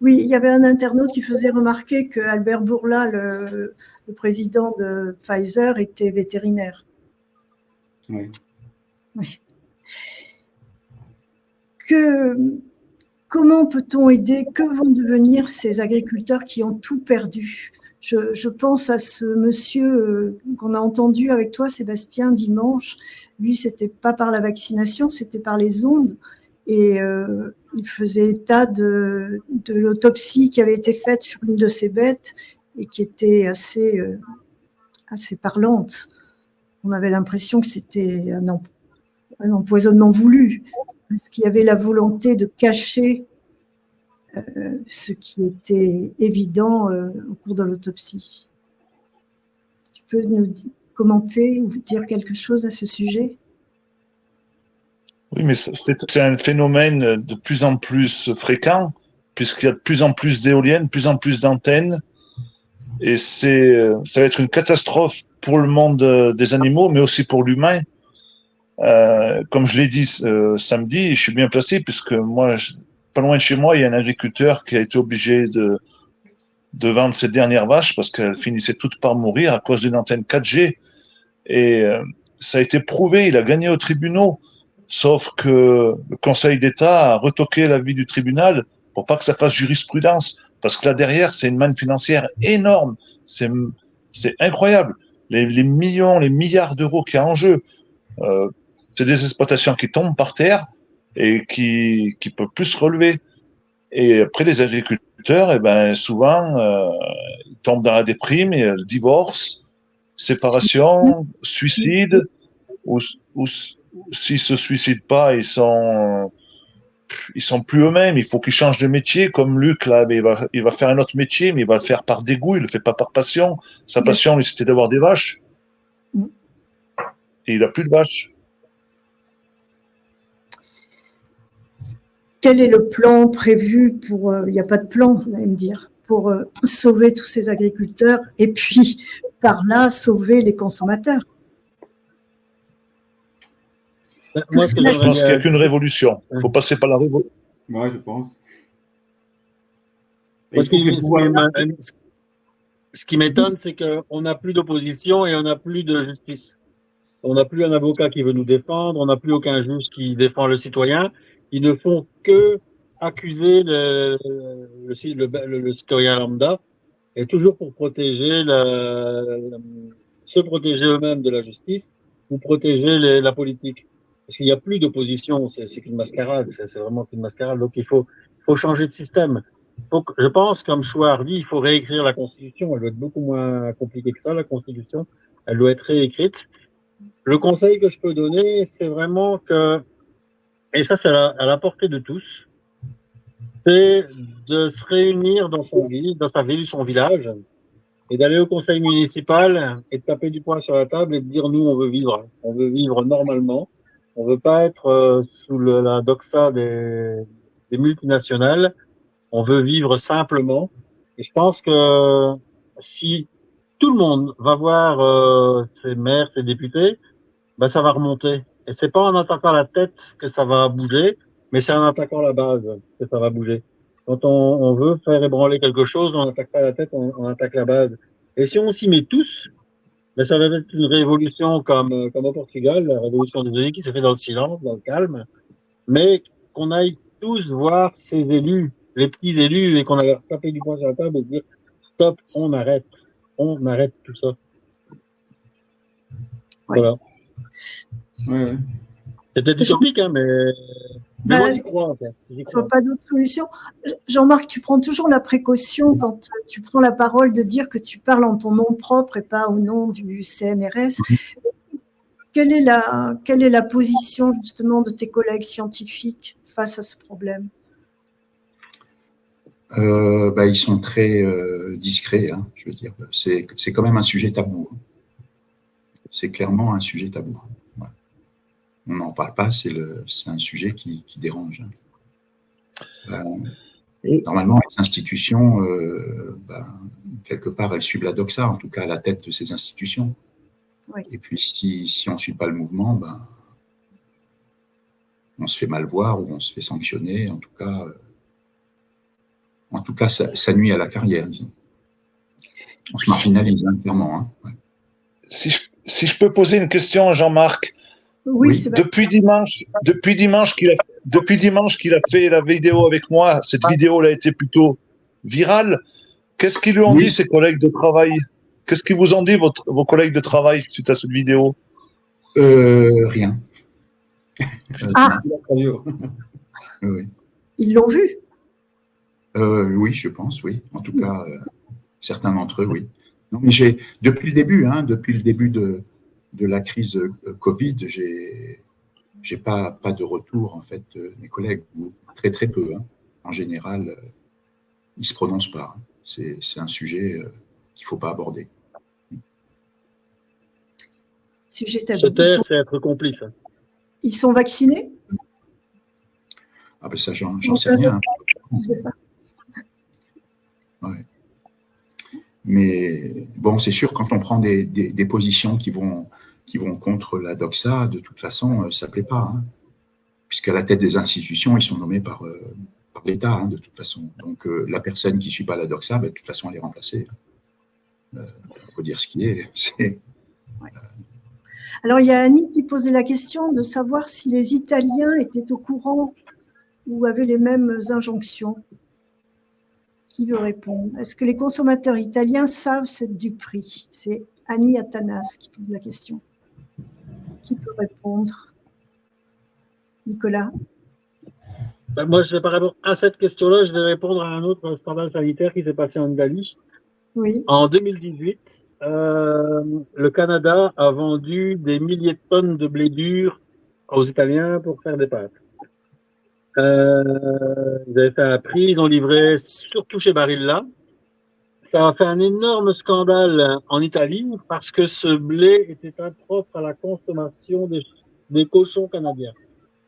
Oui, il y avait un internaute qui faisait remarquer que Albert Bourla, le président de Pfizer, était vétérinaire. Oui. Comment peut-on aider? Que vont devenir ces agriculteurs qui ont tout perdu? Je pense à ce monsieur qu'on a entendu avec toi, Sébastien, dimanche. Lui, c'était pas par la vaccination, c'était par les ondes. Et il faisait état de l'autopsie qui avait été faite sur une de ces bêtes et qui était assez parlante. On avait l'impression que c'était un empoisonnement voulu, parce qu'il y avait la volonté de cacher ce qui était évident au cours de l'autopsie. Tu peux nous commenter ou dire quelque chose à ce sujet ? Oui, mais c'est un phénomène de plus en plus fréquent, puisqu'il y a de plus en plus d'éoliennes, de plus en plus d'antennes, et ça va être une catastrophe pour le monde des animaux, mais aussi pour l'humain. Comme je l'ai dit samedi, je suis bien placé puisque moi, pas loin de chez moi, il y a un agriculteur qui a été obligé de vendre ses dernières vaches parce qu'elles finissaient toutes par mourir à cause d'une antenne 4G. Et ça a été prouvé, il a gagné aux tribunaux, sauf que le Conseil d'État a retoqué l'avis du tribunal pour pas que ça fasse jurisprudence, parce que là derrière, c'est une manne financière énorme, c'est incroyable, les millions, les milliards d'euros qu'il y a en jeu. C'est des exploitations qui tombent par terre et qui peuvent plus se relever. Et après, les agriculteurs, eh ben, souvent, ils tombent dans la déprime, et divorce, séparation, suicide, ou s'ils se suicident pas, ils sont plus eux-mêmes. Il faut qu'ils changent de métier. Comme Luc, là, il va faire un autre métier, mais il va le faire par dégoût. Il le fait pas par passion. Sa passion, lui, c'était d'avoir des vaches. Et il a plus de vaches. Quel est le plan prévu pour, il n'y a pas de plan, vous allez me dire, pour sauver tous ces agriculteurs et puis par là sauver les consommateurs? Moi, je pense qu'il n'y a qu'une révolution. Il faut passer par la révolution. Oui, je pense. Ce qui m'étonne, c'est qu'on n'a plus d'opposition et on n'a plus de justice. On n'a plus un avocat qui veut nous défendre, on n'a plus aucun juge qui défend le citoyen. Ils ne font que accuser le citoyen lambda, et toujours pour protéger se protéger eux-mêmes de la justice ou protéger la politique. Parce qu'il n'y a plus d'opposition, c'est qu'une mascarade, c'est vraiment qu'une mascarade. Donc il faut changer de système. Je pense, comme Chouard dit, il faut réécrire la Constitution. Elle doit être beaucoup moins compliquée que ça, la Constitution. Elle doit être réécrite. Le conseil que je peux donner, c'est vraiment que, et ça c'est à la portée de tous, c'est de se réunir dans sa ville, son village, et d'aller au conseil municipal et de taper du poing sur la table et de dire nous on veut vivre normalement, on veut pas être sous la doxa des multinationales, on veut vivre simplement. Et je pense que si tout le monde va voir ses maires, ses députés, ben ça va remonter. Et c'est pas en attaquant la tête que ça va bouger, mais c'est en attaquant la base que ça va bouger. Quand on veut faire ébranler quelque chose, on n'attaque pas la tête, on attaque la base. Et si on s'y met tous, ben ça va être une révolution comme au Portugal, la révolution des élus qui s'est fait dans le silence, dans le calme, mais qu'on aille tous voir ces élus, les petits élus, et qu'on aille leur taper du poing sur la table et dire stop, on arrête tout ça. Ouais. Voilà. Ouais. C'est peut-être utopique, hein, mais moi j'y crois. Il ne faut pas d'autre solution. Jean-Marc, tu prends toujours la précaution quand tu prends la parole de dire que tu parles en ton nom propre et pas au nom du CNRS. Quelle est la position justement de tes collègues scientifiques face à ce problème? Ils sont très discrets, hein, je veux dire. C'est quand même un sujet tabou. C'est clairement un sujet tabou. Ouais. On n'en parle pas, c'est un sujet qui dérange. Normalement, les institutions, quelque part, elles suivent la doxa, en tout cas à la tête de ces institutions. Oui. Et puis, si on ne suit pas le mouvement, on se fait mal voir ou on se fait sanctionner. En tout cas, ça nuit à la carrière, disons. On se marginalise, hein, clairement. Hein. Ouais. Si je peux poser une question à Jean-Marc. Oui, c'est depuis dimanche qu'il a fait la vidéo avec moi, cette vidéo a été plutôt virale. Qu'est-ce qu'ils lui ont dit, ses collègues de travail? Qu'est-ce qu'ils vous ont dit, vos collègues de travail, suite à cette vidéo? Rien. Oui. Ils l'ont vu? Oui, je pense, oui. En tout cas, certains d'entre eux, oui. Non, mais depuis le début de la crise Covid, j'ai pas de retour, en fait, de mes collègues, ou très très peu. Hein. En général, ils se prononcent pas. Hein. C'est un sujet qu'il faut pas aborder. Sujet tabou. Se taire, c'est être complice. Hein. Ils sont vaccinés? Ah ben ça, j'en sais rien. Je ne sais pas. Ouais. Mais bon, c'est sûr, quand on prend des positions qui vont contre la doxa, de toute façon, ça ne plaît pas. Hein. Puisqu'à la tête des institutions, ils sont nommés par l'État, hein, de toute façon. Donc, la personne qui ne suit pas la doxa, de toute façon, elle est remplacée. Il faut dire ce qui est. Alors, il y a Annie qui posait la question de savoir si les Italiens étaient au courant ou avaient les mêmes injonctions. Qui veut répondre? Est-ce que les consommateurs italiens savent cette du prix? C'est Annie Atanas qui pose la question. Qui peut répondre? Nicolas? Moi, je ne vais pas répondre à cette question-là, je vais répondre à un autre scandale sanitaire qui s'est passé en Italie. Oui. En 2018, le Canada a vendu des milliers de tonnes de blé dur aux Italiens pour faire des pâtes. Ils avaient fait un prix, ils ont livré surtout chez Barilla. Ça a fait un énorme scandale en Italie parce que ce blé était impropre à la consommation des cochons canadiens.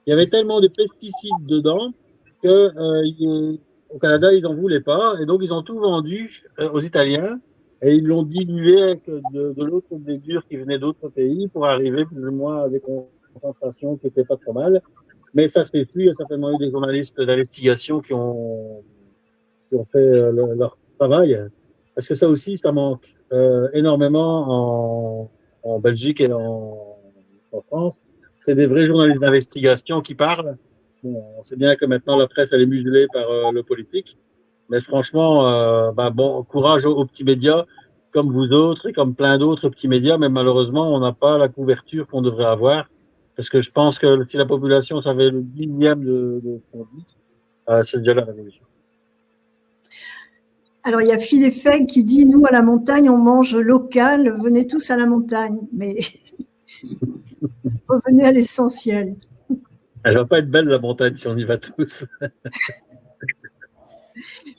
Il y avait tellement de pesticides dedans que au Canada, ils n'en voulaient pas. Et donc, ils ont tout vendu aux Italiens et ils l'ont dilué avec de l'autre blé dur qui venait d'autres pays pour arriver plus ou moins à des concentrations qui n'étaient pas trop mal. Mais ça s'est fait. Il y a certainement eu des journalistes d'investigation qui ont fait leur travail. Parce que ça aussi, ça manque énormément en Belgique et en France. C'est des vrais journalistes d'investigation qui parlent. Bon, on sait bien que maintenant, la presse, elle est muselée par le politique. Mais franchement, bon, courage aux petits médias, comme vous autres et comme plein d'autres petits médias. Mais malheureusement, on n'a pas la couverture qu'on devrait avoir. Parce que je pense que si la population savait le 10e de ce qu'on dit, c'est déjà la révolution. Alors, il y a Phil Effeg qui dit « Nous, à la montagne, on mange local. Venez tous à la montagne. » Mais revenez à l'essentiel. Elle va pas être belle, la montagne, si on y va tous.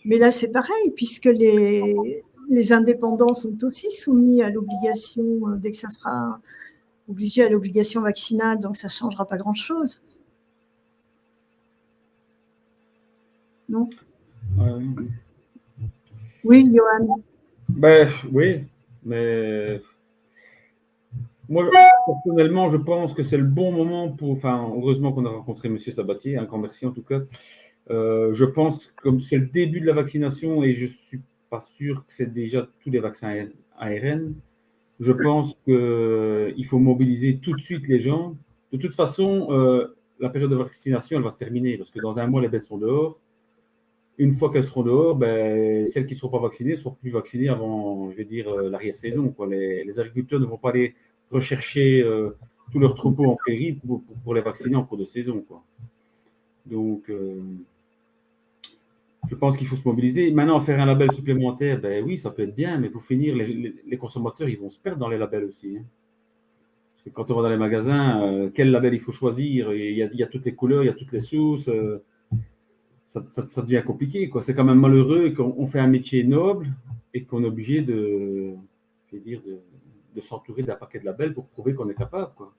Mais là, c'est pareil, puisque les indépendants sont aussi soumis à l'obligation, dès que ça sera obligé à l'obligation vaccinale, donc ça ne changera pas grand-chose. Non? Oui, Johan. Oui, mais moi, personnellement, je pense que c'est le bon moment pour. Enfin, heureusement qu'on a rencontré M. Sabatier, un grand merci en tout cas. Je pense que comme c'est le début de la vaccination et je ne suis pas sûr que c'est déjà tous les vaccins ARN, je pense qu'il faut mobiliser tout de suite les gens. De toute façon, la période de vaccination, elle va se terminer parce que dans un mois, les bêtes sont dehors. Une fois qu'elles seront dehors, celles qui ne seront pas vaccinées ne seront plus vaccinées avant, je vais dire, l'arrière-saison. Les agriculteurs ne vont pas aller rechercher tous leurs troupeaux en prairie pour les vacciner en cours de saison, quoi. Donc, je pense qu'il faut se mobiliser. Maintenant, faire un label supplémentaire, oui, ça peut être bien, mais pour finir, les consommateurs, ils vont se perdre dans les labels aussi. Hein. Parce que quand on va dans les magasins, quel label il faut choisir? Il y a toutes les couleurs, il y a toutes les sauces. Ça devient compliqué, quoi. C'est quand même malheureux qu'on fait un métier noble et qu'on est obligé de s'entourer d'un paquet de labels pour prouver qu'on est capable, quoi.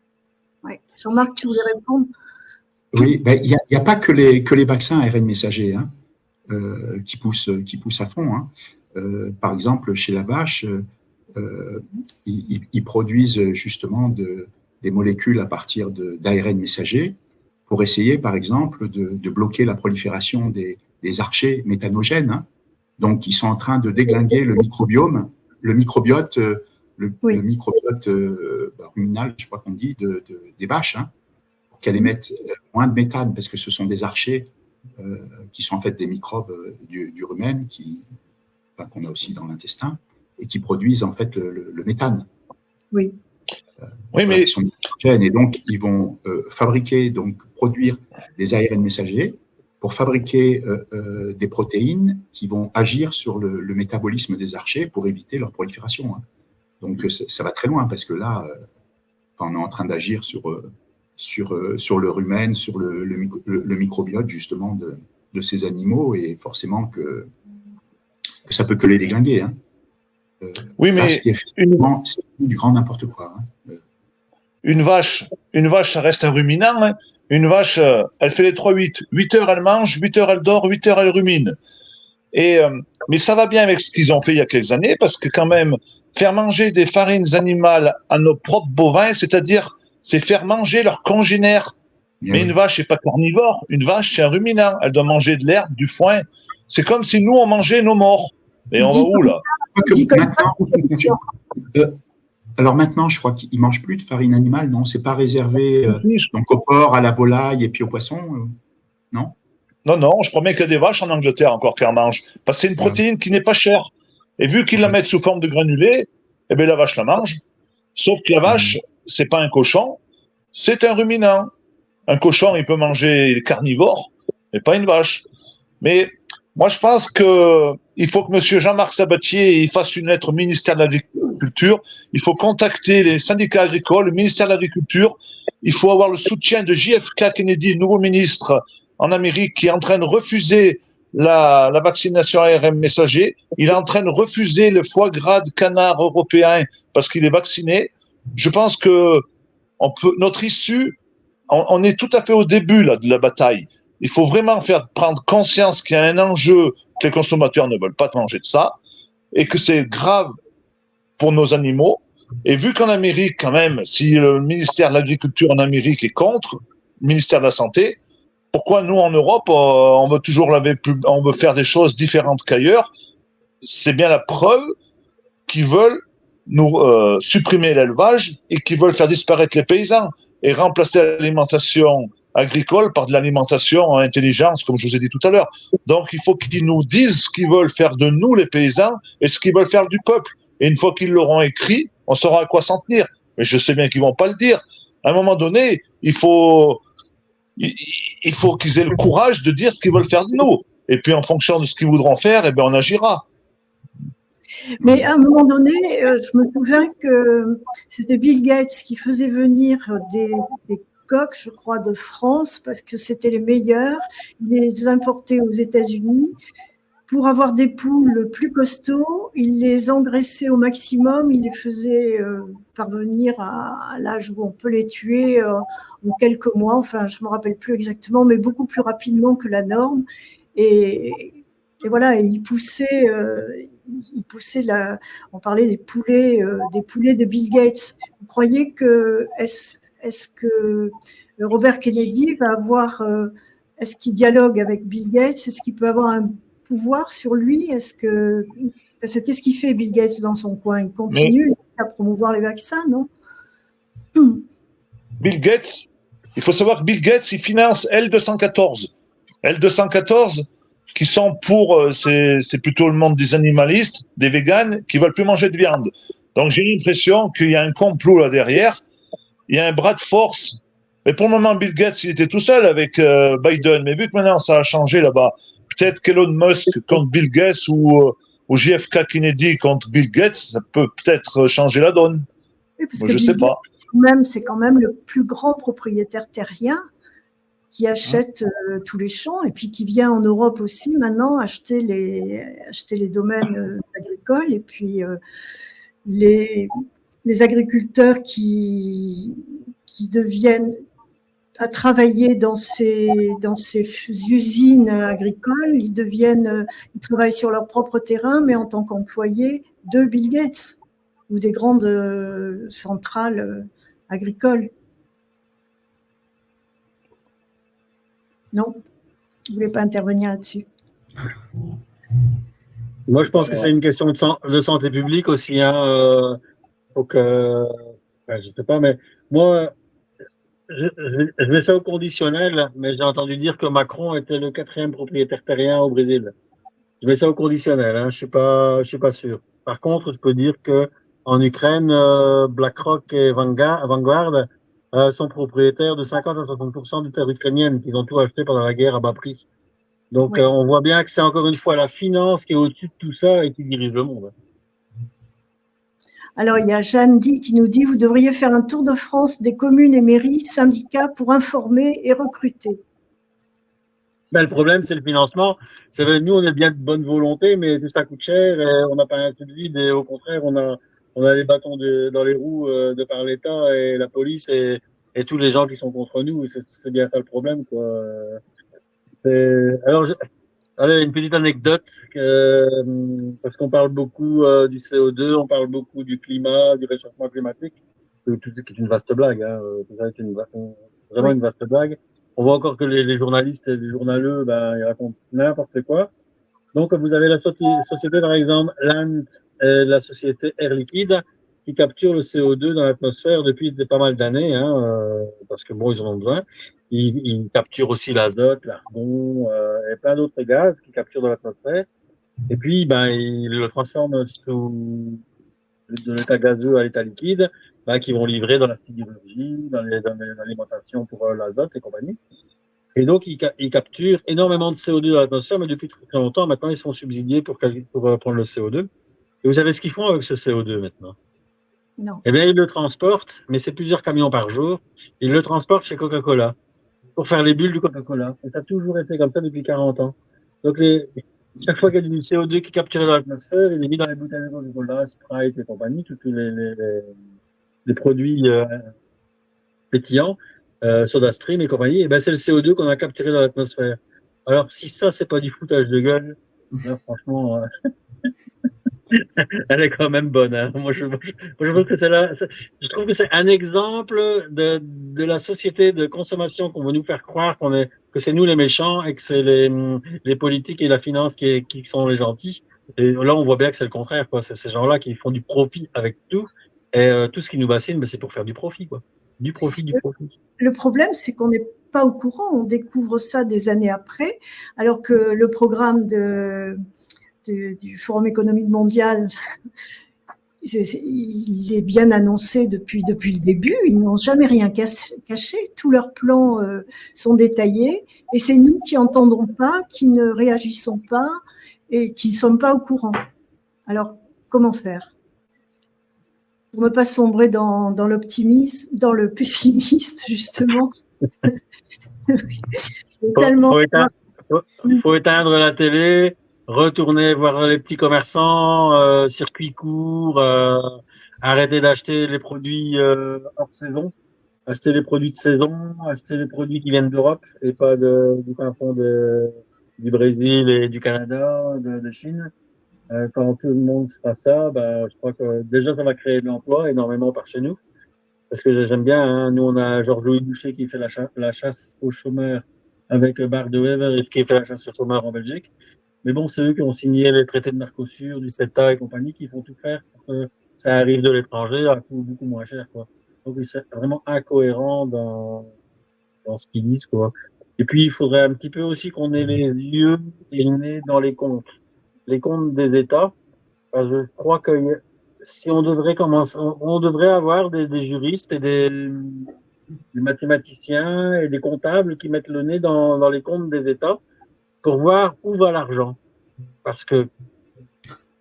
Ouais. Jean-Marc, tu voulais répondre? Oui, il n'y a pas que les vaccins ARN messagers hein, qui poussent à fond. Hein. Par exemple, chez la vache, ils produisent justement des molécules à partir d'ARN messagers pour essayer, par exemple, de bloquer la prolifération des archées méthanogènes. Hein. Donc, ils sont en train de déglinguer le microbiote, le microbiote ruminal, je crois qu'on dit, des vaches, hein, pour qu'elles émettent moins de méthane, parce que ce sont des archées qui sont en fait des microbes du rumen, qu'on a aussi dans l'intestin, et qui produisent en fait le méthane. Oui. Oui, mais et donc ils vont produire des ARN messagers pour fabriquer des protéines qui vont agir sur le métabolisme des archées pour éviter leur prolifération. Hein. Donc ça va très loin parce que là, on est en train d'agir sur le rumen, sur le microbiote justement de ces animaux et forcément que ça peut que les déglinguer. Hein. Oui, mais c'est du grand n'importe quoi. Hein. Une vache, ça reste un ruminant. Hein. Une vache, elle fait les 3-8. 8 heures, elle mange, 8 heures, elle dort, 8 heures, elle rumine. Mais ça va bien avec ce qu'ils ont fait il y a quelques années, parce que quand même, faire manger des farines animales à nos propres bovins, c'est-à-dire c'est faire manger leurs congénères. Mais une vache n'est pas carnivore. Une vache, c'est un ruminant. Elle doit manger de l'herbe, du foin. C'est comme si nous, on mangeait nos morts. Et on va où, là? Alors maintenant, je crois qu'ils ne mangent plus de farine animale, non? C'est pas réservé donc au porc, à la volaille et puis aux poissons, non? Non, je crois bien qu'il y a des vaches en Angleterre encore qui en mangent. Parce que c'est une protéine qui n'est pas chère. Et vu qu'ils la mettent sous forme de granulés, eh bien la vache la mange. Sauf que la vache, c'est pas un cochon, c'est un ruminant. Un cochon, il peut manger carnivore, mais pas une vache. Mais moi, je pense qu'il faut que M. Jean-Marc Sabatier il fasse une lettre au ministère de l'Agriculture. Il faut contacter les syndicats agricoles, le ministère de l'Agriculture. Il faut avoir le soutien de JFK Kennedy, nouveau ministre en Amérique, qui est en train de refuser la vaccination ARN messager. Il est en train de refuser le foie gras de canard européen parce qu'il est vacciné. Je pense que notre issue, on est tout à fait au début là, de la bataille. Il faut vraiment faire prendre conscience qu'il y a un enjeu, que les consommateurs ne veulent pas manger de ça, et que c'est grave pour nos animaux. Et vu qu'en Amérique, quand même, si le ministère de l'Agriculture en Amérique est contre, le ministère de la Santé, pourquoi nous, en Europe, on veut toujours on veut faire des choses différentes qu'ailleurs? C'est bien la preuve qu'ils veulent nous supprimer l'élevage et qu'ils veulent faire disparaître les paysans et remplacer l'alimentation agricole par de l'alimentation à intelligence, comme je vous ai dit tout à l'heure. Donc, il faut qu'ils nous disent ce qu'ils veulent faire de nous, les paysans, et ce qu'ils veulent faire du peuple. Et une fois qu'ils l'auront écrit, on saura à quoi s'en tenir. Mais je sais bien qu'ils vont pas le dire. À un moment donné, il faut qu'ils aient le courage de dire ce qu'ils veulent faire de nous. Et puis, en fonction de ce qu'ils voudront faire, eh bien, on agira. Mais à un moment donné, je me souviens que c'était Bill Gates qui faisait venir des coqs, je crois, de France, parce que c'était les meilleurs. Il les importait aux États-Unis. Pour avoir des poules plus costauds, il les engraissait au maximum, il les faisait parvenir à l'âge où on peut les tuer en quelques mois, enfin je ne me rappelle plus exactement, mais beaucoup plus rapidement que la norme. Et voilà, il poussait on parlait des poulets de Bill Gates. Vous croyez que est-ce que Robert Kennedy va avoir, est-ce qu'il dialogue avec Bill Gates? Est-ce qu'il peut avoir un pouvoir sur lui? Parce que qu'est-ce qu'il fait Bill Gates dans son coin? Il continue à promouvoir les vaccins, non? Bill Gates, il faut savoir que Bill Gates, il finance L214. L214, qui sont c'est plutôt le monde des animalistes, des véganes, qui veulent plus manger de viande. Donc j'ai l'impression qu'il y a un complot là derrière, il y a un bras de force. Mais pour le moment, Bill Gates, il était tout seul avec Biden. Mais vu que maintenant ça a changé là-bas, peut-être qu'Elon Musk contre Bill Gates ou JFK Kennedy contre Bill Gates, ça peut peut-être changer la donne. Oui, parce que je sais pas. C'est quand même le plus grand propriétaire terrien qui achète tous les champs et puis qui vient en Europe aussi maintenant acheter les domaines agricoles et puis les agriculteurs qui deviennent à travailler dans ces usines agricoles, ils travaillent sur leur propre terrain, mais en tant qu'employés de Bill Gates ou des grandes centrales agricoles. Non, vous ne voulez pas intervenir là-dessus? Moi, je pense que c'est une question de santé publique aussi. Faut que, je sais pas, mais moi, je mets ça au conditionnel, mais j'ai entendu dire que Macron était le 4e propriétaire terrien au Brésil. Je mets ça au conditionnel, je suis pas sûr. Par contre, je peux dire que en Ukraine, BlackRock et Vanguard sont propriétaires de 50 à 60% des terres ukrainiennes qu'ils ont tout acheté pendant la guerre à bas prix. Donc, oui. On voit bien que c'est encore une fois la finance qui est au-dessus de tout ça et qui dirige le monde. Alors, il y a Jeanne qui nous dit « Vous devriez faire un tour de France des communes et mairies, syndicats pour informer et recruter. » Ben, le problème, c'est le financement. C'est vrai, nous, on est bien de bonne volonté, mais tout ça coûte cher et on n'a pas un tout de vide. Et au contraire, on a les bâtons dans les roues de par l'État et la police et tous les gens qui sont contre nous. C'est bien ça le problème, quoi. Alors, Allez, une petite anecdote, parce qu'on parle beaucoup du CO2, on parle beaucoup du climat, du réchauffement climatique, tout ce qui est une vaste blague, hein, tout ça est vraiment Oui. une vaste blague. On voit encore que les journalistes et les journaleux, ben, ils racontent n'importe quoi. Donc, vous avez la société, par exemple, Land, la société Air Liquide, qui capture le CO2 dans l'atmosphère depuis pas mal d'années, hein, parce que bon, ils en ont besoin. Ils capturent aussi l'azote, l'argon, et plein d'autres gaz qu'ils capturent dans l'atmosphère. Et puis, ben, ils le transforment de l'état gazeux à l'état liquide, ben, qui vont livrer dans la sidérurgie, dans l'alimentation pour l'azote et compagnie. Et donc, ils capturent énormément de CO2 dans l'atmosphère, mais depuis très longtemps, maintenant, ils sont subsidiés pour prendre le CO2. Et vous savez ce qu'ils font avec ce CO2 maintenant? Non. Eh bien, ils le transportent, mais c'est plusieurs camions par jour. Ils le transportent chez Coca-Cola pour faire les bulles du Coca-Cola. Et ça a toujours été comme ça depuis 40 ans. Donc, chaque fois qu'il y a du CO2 qui est capturé dans l'atmosphère, il est mis dans les bouteilles de Coca-Cola, Sprite et compagnie, tous les produits pétillants, SodaStream et compagnie. Et ben, c'est le CO2 qu'on a capturé dans l'atmosphère. Alors, si ça, c'est pas du foutage de gueule, là, franchement, elle est quand même bonne. Hein. Moi, je trouve que je trouve que c'est un exemple de la société de consommation qu'on veut nous faire croire que c'est nous les méchants et que c'est les politiques et la finance qui sont les gentils. Et là, on voit bien que c'est le contraire, quoi. C'est ces gens-là qui font du profit avec tout. Et tout ce qui nous bassine, ben, c'est pour faire du profit, quoi. Du profit. Le problème, c'est qu'on n'est pas au courant. On découvre ça des années après, alors que le programme du Forum économique mondial, il est bien annoncé depuis le début. Ils n'ont jamais rien caché. Tous leurs plans sont détaillés. Et c'est nous qui n'entendons pas, qui ne réagissons pas et qui ne sommes pas au courant. Alors, comment faire pour ne pas sombrer dans l'optimisme, dans le pessimiste, justement? Il faut éteindre la télé, retourner voir les petits commerçants, circuits courts, arrêter d'acheter les produits hors saison, acheter les produits de saison, acheter les produits qui viennent d'Europe et pas du fin fond du Brésil et du Canada, de Chine. Quand tout le monde fera ça, ben, je crois que déjà ça va créer de l'emploi énormément par chez nous. Parce que j'aime bien, hein, nous on a Georges-Louis Boucher qui fait la chasse aux chômeurs avec Bart de Wever et qui fait la chasse aux chômeurs en Belgique. Mais bon, c'est eux qui ont signé les traités de Mercosur, du CETA et compagnie, qui font tout faire pour que ça arrive de l'étranger à un coût beaucoup moins cher, quoi. Donc c'est vraiment incohérent dans ce qu'ils disent, quoi. Et puis il faudrait un petit peu aussi qu'on ait les yeux et le nez dans les comptes des États. Enfin, je crois que si on devrait commencer, on devrait avoir des juristes et des mathématiciens et des comptables qui mettent le nez dans les comptes des États pour voir où va l'argent. Parce que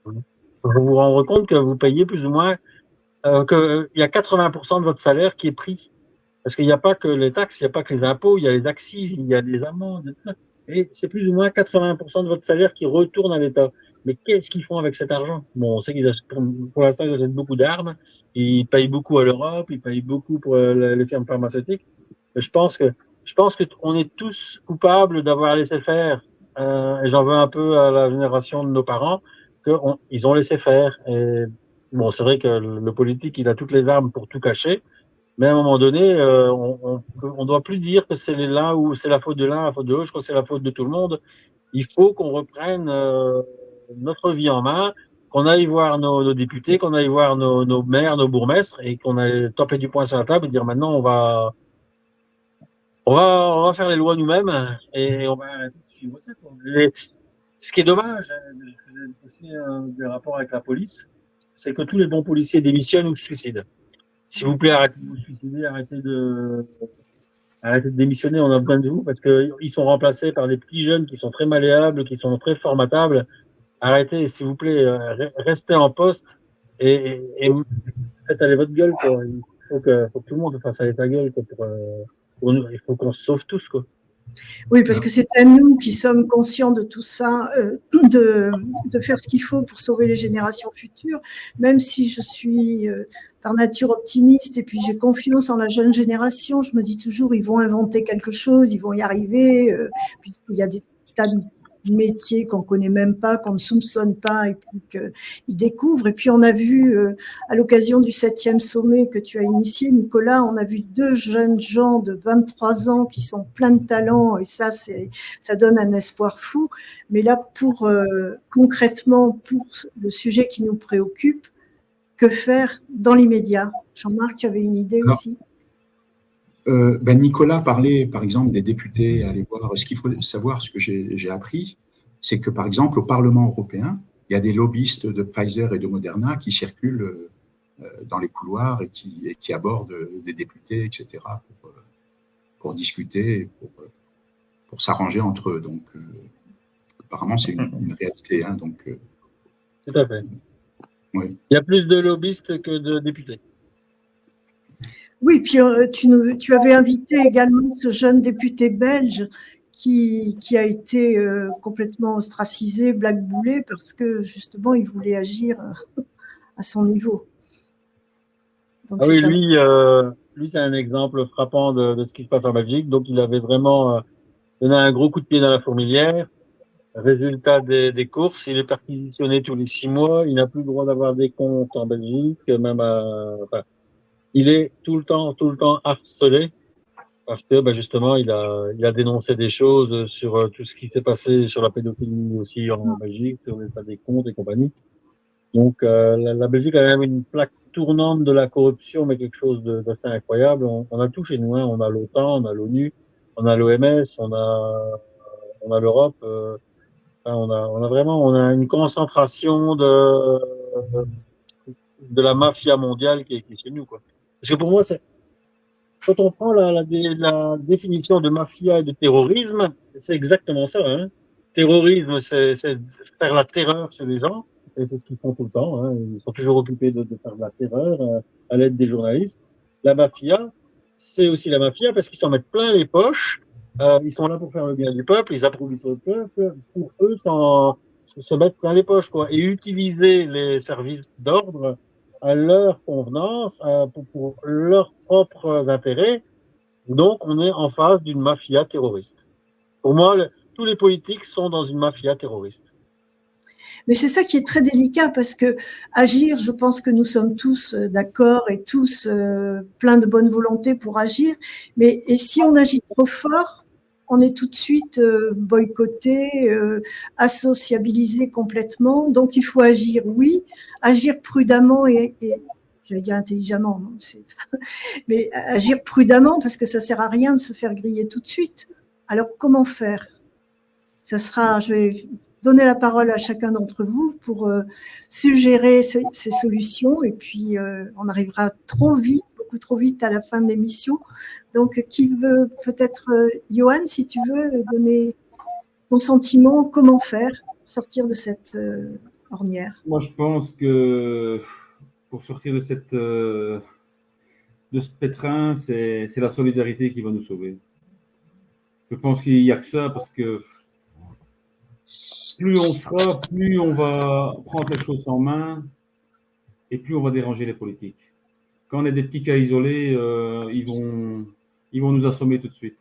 vous vous rendez compte que vous payez plus ou moins, qu'il y a 80% de votre salaire qui est pris. Parce qu'il n'y a pas que les taxes, il n'y a pas que les impôts, il y a les accises, il y a des amendes, et c'est plus ou moins 80% de votre salaire qui retourne à l'État. Mais qu'est-ce qu'ils font avec cet argent? Bon, on sait qu'ils achètent, pour l'instant, ils achètent beaucoup d'armes, ils payent beaucoup à l'Europe, ils payent beaucoup pour les firmes pharmaceutiques. Mais je pense que on est tous coupables d'avoir laissé faire, et j'en veux un peu à la génération de nos parents, ils ont laissé faire. Et bon, c'est vrai que le politique, il a toutes les armes pour tout cacher. Mais à un moment donné, on doit plus dire que c'est l'un ou c'est la faute de l'un, la faute de l'autre. Je crois que c'est la faute de tout le monde. Il faut qu'on reprenne notre vie en main, qu'on aille voir nos députés, qu'on aille voir nos maires, nos bourgmestres, et qu'on aille taper du poing sur la table et dire maintenant on va faire les lois nous-mêmes et on va arrêter de suivre ça, quoi. Ce qui est dommage, aussi des rapports avec la police, c'est que tous les bons policiers démissionnent ou se suicident. S'il vous plaît, arrêtez de vous suicider, arrêtez de démissionner, on a besoin de vous, parce qu'ils sont remplacés par des petits jeunes qui sont très malléables, qui sont très formatables. Arrêtez, s'il vous plaît, restez en poste et faites aller votre gueule, quoi. Il faut que tout le monde fasse aller sa gueule, quoi, pour nous. Il faut qu'on se sauve tous, quoi. Oui, parce que c'est à nous qui sommes conscients de tout ça, de faire ce qu'il faut pour sauver les générations futures, même si je suis par nature optimiste et puis j'ai confiance en la jeune génération. Je me dis toujours, ils vont inventer quelque chose, ils vont y arriver, puisqu'il y a des tas de métiers qu'on connaît même pas, qu'on ne soupçonne pas, et puis qu'ils découvrent. Et puis on a vu, à l'occasion du 7e sommet que tu as initié, Nicolas, on a vu 2 jeunes gens de 23 ans qui sont pleins de talent, et ça donne un espoir fou. Mais là, concrètement, pour le sujet qui nous préoccupe, que faire dans l'immédiat? Jean-Marc, tu avais une idée aussi? Nicolas parlait, par exemple, des députés à aller voir. Ce qu'il faut savoir, ce que j'ai appris, c'est que, par exemple, au Parlement européen, il y a des lobbyistes de Pfizer et de Moderna qui circulent dans les couloirs et qui abordent des députés, etc., pour discuter, pour s'arranger entre eux. Donc, apparemment, c'est une réalité. Hein, donc, tout à fait. Oui. Il y a plus de lobbyistes que de députés. Oui, puis tu avais invité également ce jeune député belge qui a été complètement ostracisé, blackboulé, parce que justement, il voulait agir à son niveau. Donc, oui, lui, c'est un exemple frappant de ce qui se passe en Belgique. Donc, il avait vraiment donné un gros coup de pied dans la fourmilière. Résultat des courses, il est perquisitionné tous les 6 mois. Il n'a plus le droit d'avoir des comptes en Belgique, même il est tout le temps harcelé parce que justement, il a dénoncé des choses sur tout ce qui s'est passé sur la pédophilie aussi en Belgique, sur l'état des comptes et compagnie. Donc, la Belgique a quand même une plaque tournante de la corruption, mais quelque chose d'assez incroyable. On a tout chez nous, hein. On a l'OTAN, on a l'ONU, on a l'OMS, on a l'Europe. On a une concentration de la mafia mondiale qui est chez nous, quoi. Parce que pour moi, quand on prend la définition de mafia et de terrorisme, c'est exactement ça, hein. Terrorisme, c'est faire la terreur chez les gens, et c'est ce qu'ils font tout le temps, hein. Ils sont toujours occupés de faire de la terreur à l'aide des journalistes. La mafia, c'est aussi la mafia parce qu'ils s'en mettent plein les poches. Ils sont là pour faire le bien du peuple, ils applaudissent le peuple, pour eux, se mettre plein les poches, quoi, et utiliser les services d'ordre à leur convenance, pour leurs propres intérêts. Donc, on est en face d'une mafia terroriste. Pour moi, tous les politiques sont dans une mafia terroriste. Mais c'est ça qui est très délicat parce que agir, je pense que nous sommes tous d'accord et tous plein de bonne volonté pour agir. Mais et si on agit trop fort, on est tout de suite boycotté, associabilisé complètement. Donc il faut agir, oui, agir prudemment et j'allais dire intelligemment, non, mais agir prudemment parce que ça sert à rien de se faire griller tout de suite. Alors comment faire? Je vais donner la parole à chacun d'entre vous pour suggérer ces solutions et puis on arrivera beaucoup trop vite à la fin de l'émission. Donc, qui veut peut-être, Johan, si tu veux donner ton sentiment, comment faire, sortir de cette ornière? Moi, je pense que pour sortir de ce pétrin, c'est la solidarité qui va nous sauver. Je pense qu'il n'y a que ça parce que plus on sera, plus on va prendre les choses en main et plus on va déranger les politiques. Quand on est des petits cas isolés, ils vont nous assommer tout de suite.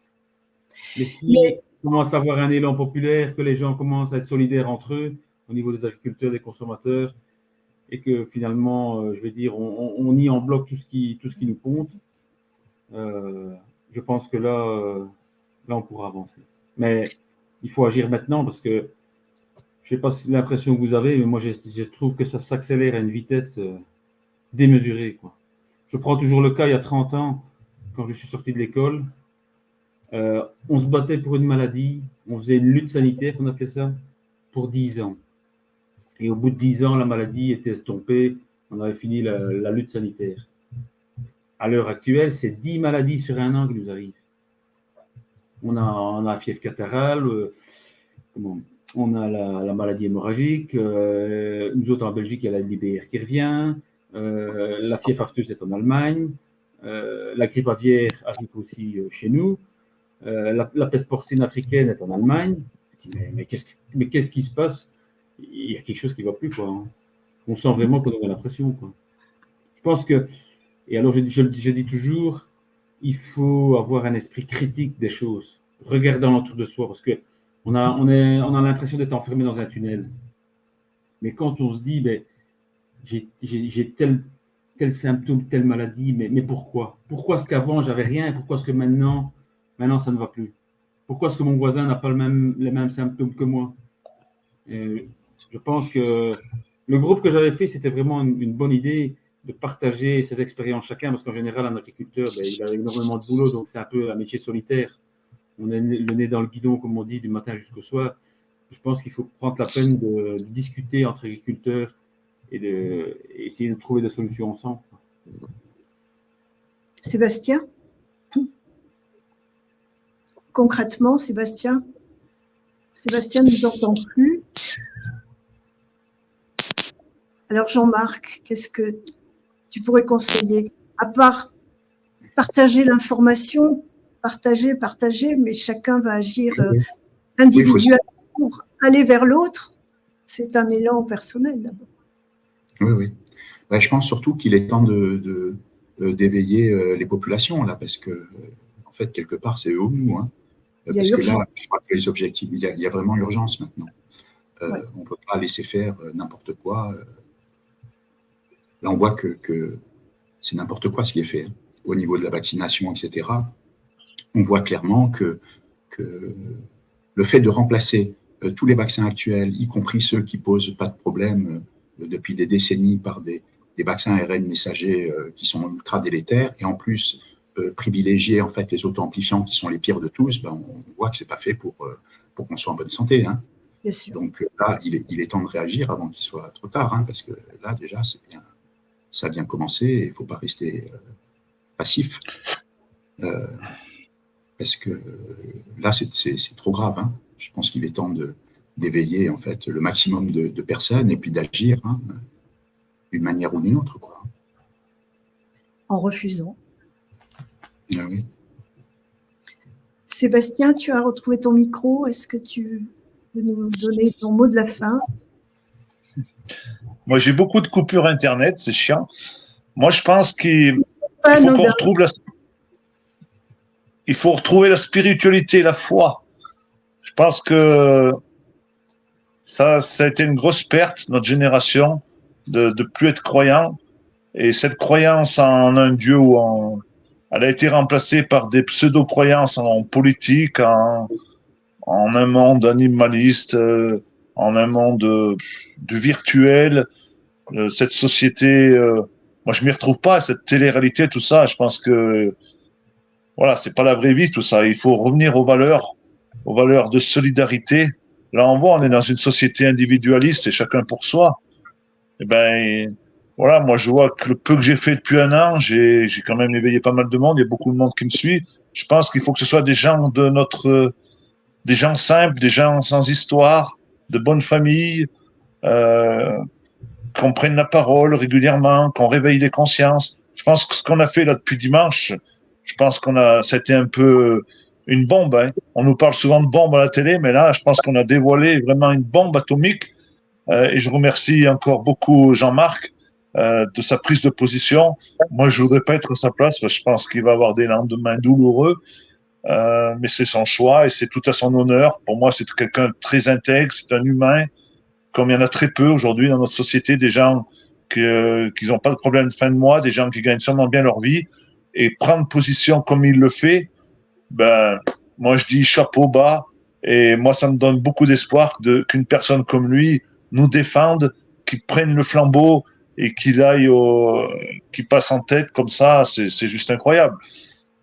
Mais si on commence à avoir un élan populaire, que les gens commencent à être solidaires entre eux, au niveau des agriculteurs, des consommateurs, et que finalement, je vais dire, on nie en bloc tout ce qui nous compte, je pense que là, on pourra avancer. Mais il faut agir maintenant parce que je ne sais pas si l'impression que vous avez, mais moi, je trouve que ça s'accélère à une vitesse démesurée, quoi. Je prends toujours le cas, il y a 30 ans, quand je suis sorti de l'école, on se battait pour une maladie, on faisait une lutte sanitaire, on appelait ça, pour 10 ans. Et au bout de 10 ans, la maladie était estompée, on avait fini la lutte sanitaire. À l'heure actuelle, c'est 10 maladies sur un an qui nous arrivent. On a la fièvre catarrhale, on a la maladie hémorragique, nous autres en Belgique, il y a la LIBR qui revient, la fièvre afteuse est en Allemagne, la grippe aviaire arrive aussi chez nous, la peste porcine africaine est en Allemagne. Mais qu'est-ce qui se passe? Il y a quelque chose qui ne va plus, quoi. On sent vraiment qu'on a l'impression, quoi. Je pense que, et alors je dis toujours, il faut avoir un esprit critique des choses, regardant autour de soi, parce que On a l'impression d'être enfermé dans un tunnel. Mais quand on se dit, ben, j'ai tel symptôme, telle maladie, mais pourquoi? Pourquoi est-ce qu'avant, j'avais rien et pourquoi est-ce que maintenant, ça ne va plus? Pourquoi est-ce que mon voisin n'a pas les mêmes symptômes que moi? Et je pense que le groupe que j'avais fait, c'était vraiment une bonne idée de partager ses expériences chacun, parce qu'en général, un agriculteur, ben, il a énormément de boulot, donc c'est un peu un métier solitaire. On a le nez dans le guidon, comme on dit, du matin jusqu'au soir. Je pense qu'il faut prendre la peine de discuter entre agriculteurs et essayer de trouver des solutions ensemble. Sébastien? Concrètement, Sébastien ne nous entend plus. Alors Jean-Marc, qu'est-ce que tu pourrais conseiller? À part partager l'information, partager, mais chacun va agir individuellement pour aller vers l'autre. C'est un élan personnel d'abord. Oui. Ben, je pense surtout qu'il est temps d'éveiller les populations, là, parce que, en fait, quelque part, c'est eux ou nous. Hein. Parce que là, je crois que les objectifs, il y a vraiment urgence maintenant. On ne peut pas laisser faire n'importe quoi. Là, on voit que c'est n'importe quoi ce qui est fait. Hein. Au niveau de la vaccination, etc., on voit clairement que le fait de remplacer tous les vaccins actuels, y compris ceux qui ne posent pas de problème depuis des décennies par des vaccins ARN messagers qui sont ultra délétères, et en plus privilégier en fait les auto-amplifiants qui sont les pires de tous, ben, on voit que ce n'est pas fait pour qu'on soit en bonne santé. Hein. Bien sûr. Donc là, il est temps de réagir avant qu'il soit trop tard, hein, parce que là, déjà, ça a bien commencé et il ne faut pas rester passif. Parce que là, c'est trop grave. Hein. Je pense qu'il est temps d'éveiller en fait le maximum de personnes et puis d'agir hein, d'une manière ou d'une autre. Quoi. En refusant. Ah oui. Sébastien, tu as retrouvé ton micro. Est-ce que tu veux nous donner ton mot de la fin? Moi, j'ai beaucoup de coupures Internet, c'est chiant. Moi, je pense qu'il faut qu'on retrouve il faut retrouver la spiritualité, la foi. Je pense que ça a été une grosse perte, notre génération, de plus être croyant. Et cette croyance en un Dieu elle a été remplacée par des pseudo-croyances en politique, en un monde animaliste, en un monde du virtuel. Cette société, moi je m'y retrouve pas, cette télé-réalité, tout ça. Je pense que voilà, c'est pas la vraie vie, tout ça. Il faut revenir aux valeurs de solidarité. Là, on est dans une société individualiste, c'est chacun pour soi. Et ben, voilà, moi, je vois que le peu que j'ai fait depuis un an, j'ai quand même éveillé pas mal de monde. Il y a beaucoup de monde qui me suit. Je pense qu'il faut que ce soit des gens des gens simples, des gens sans histoire, de bonnes familles, qu'on prenne la parole régulièrement, qu'on réveille les consciences. Je pense que ce qu'on a fait là depuis dimanche, je pense ça a été un peu une bombe. Hein. On nous parle souvent de bombe à la télé, mais là, je pense qu'on a dévoilé vraiment une bombe atomique. Et je remercie encore beaucoup Jean-Marc de sa prise de position. Moi, je voudrais pas être à sa place, parce que je pense qu'il va avoir des lendemains douloureux. Mais c'est son choix et c'est tout à son honneur. Pour moi, c'est quelqu'un de très intègre, c'est un humain. Comme il y en a très peu aujourd'hui dans notre société, des gens qui n'ont pas de problème de fin de mois, des gens qui gagnent sûrement bien leur vie, et prendre position comme il le fait, ben, moi je dis chapeau bas, et moi ça me donne beaucoup d'espoir qu'une personne comme lui nous défende, qu'il prenne le flambeau et qu'il passe en tête comme ça, c'est juste incroyable.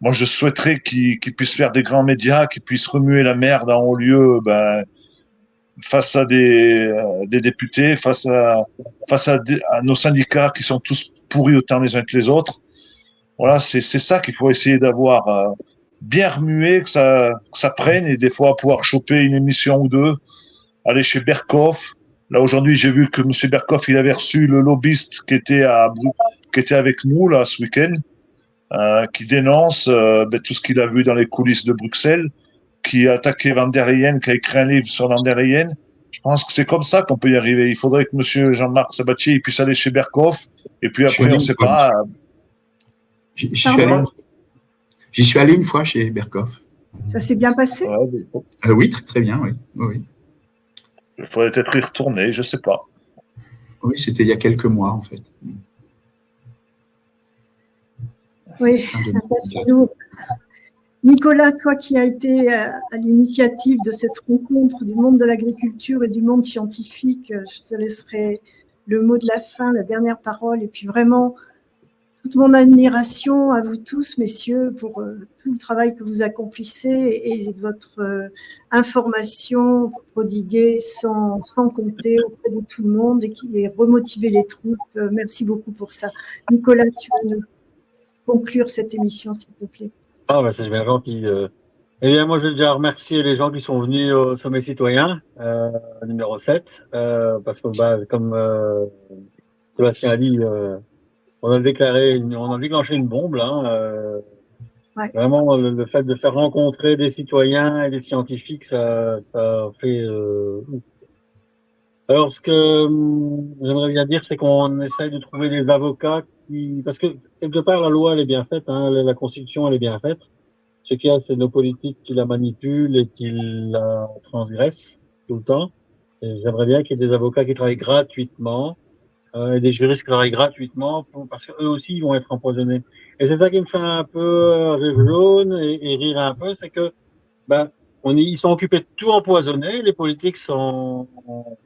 Moi je souhaiterais qu'il puisse faire des grands médias, qu'il puisse remuer la merde en haut lieu, ben, face à des députés, face à nos syndicats qui sont tous pourris autant les uns que les autres. Voilà, c'est ça qu'il faut essayer d'avoir bien remué, que ça prenne, et des fois pouvoir choper une émission ou deux, aller chez Berkoff. Là aujourd'hui, j'ai vu que M. Berkoff, il avait reçu le lobbyiste qui était avec nous là ce week-end, qui dénonce tout ce qu'il a vu dans les coulisses de Bruxelles, qui a attaqué Van der Leyen, qui a écrit un livre sur Van der Leyen. Je pense que c'est comme ça qu'on peut y arriver. Il faudrait que M. Jean-Marc Sabatier il puisse aller chez Berkoff, et puis après, on ne sait pas. J'y suis allé une fois chez Berkoff. Ça s'est bien passé? Oui, très, très bien, oui. Oui, Il faudrait peut-être y retourner, je ne sais pas. oui, c'était il y a quelques mois, en fait. Oui, Fin ça passe chez 2024. nous. Nicolas, toi qui as été à l'initiative de cette rencontre du monde de l'agriculture et du monde scientifique, je te laisserai le mot de la fin, la dernière parole, et puis vraiment toute mon admiration à vous tous, messieurs, pour tout le travail que vous accomplissez et votre information prodiguée sans compter auprès de tout le monde et qui est remotivé les troupes. Merci beaucoup pour ça. Nicolas, tu veux nous conclure cette émission, s'il te plaît? Ah, bah, c'est bien gentil. Eh bien, moi, je vais déjà remercier les gens qui sont venus au Sommet citoyen, numéro 7, parce que, bah, comme Sébastien a dit, on a déclenché une bombe, là. Ouais. Vraiment, le fait de faire rencontrer des citoyens et des scientifiques, ça fait. Alors, ce que j'aimerais bien dire, c'est qu'on essaye de trouver des avocats parce que quelque part, la loi, elle est bien faite, hein, la Constitution, elle est bien faite. Ce qu'il y a, c'est nos politiques qui la manipulent et qui la transgressent tout le temps. Et j'aimerais bien qu'il y ait des avocats qui travaillent gratuitement et des juristes qui travaillent gratuitement parce qu'eux aussi, ils vont être empoisonnés. Et c'est ça qui me fait un peu rire jaune et rire un peu, c'est que ben, ils sont occupés de tout empoisonner, les politiques sont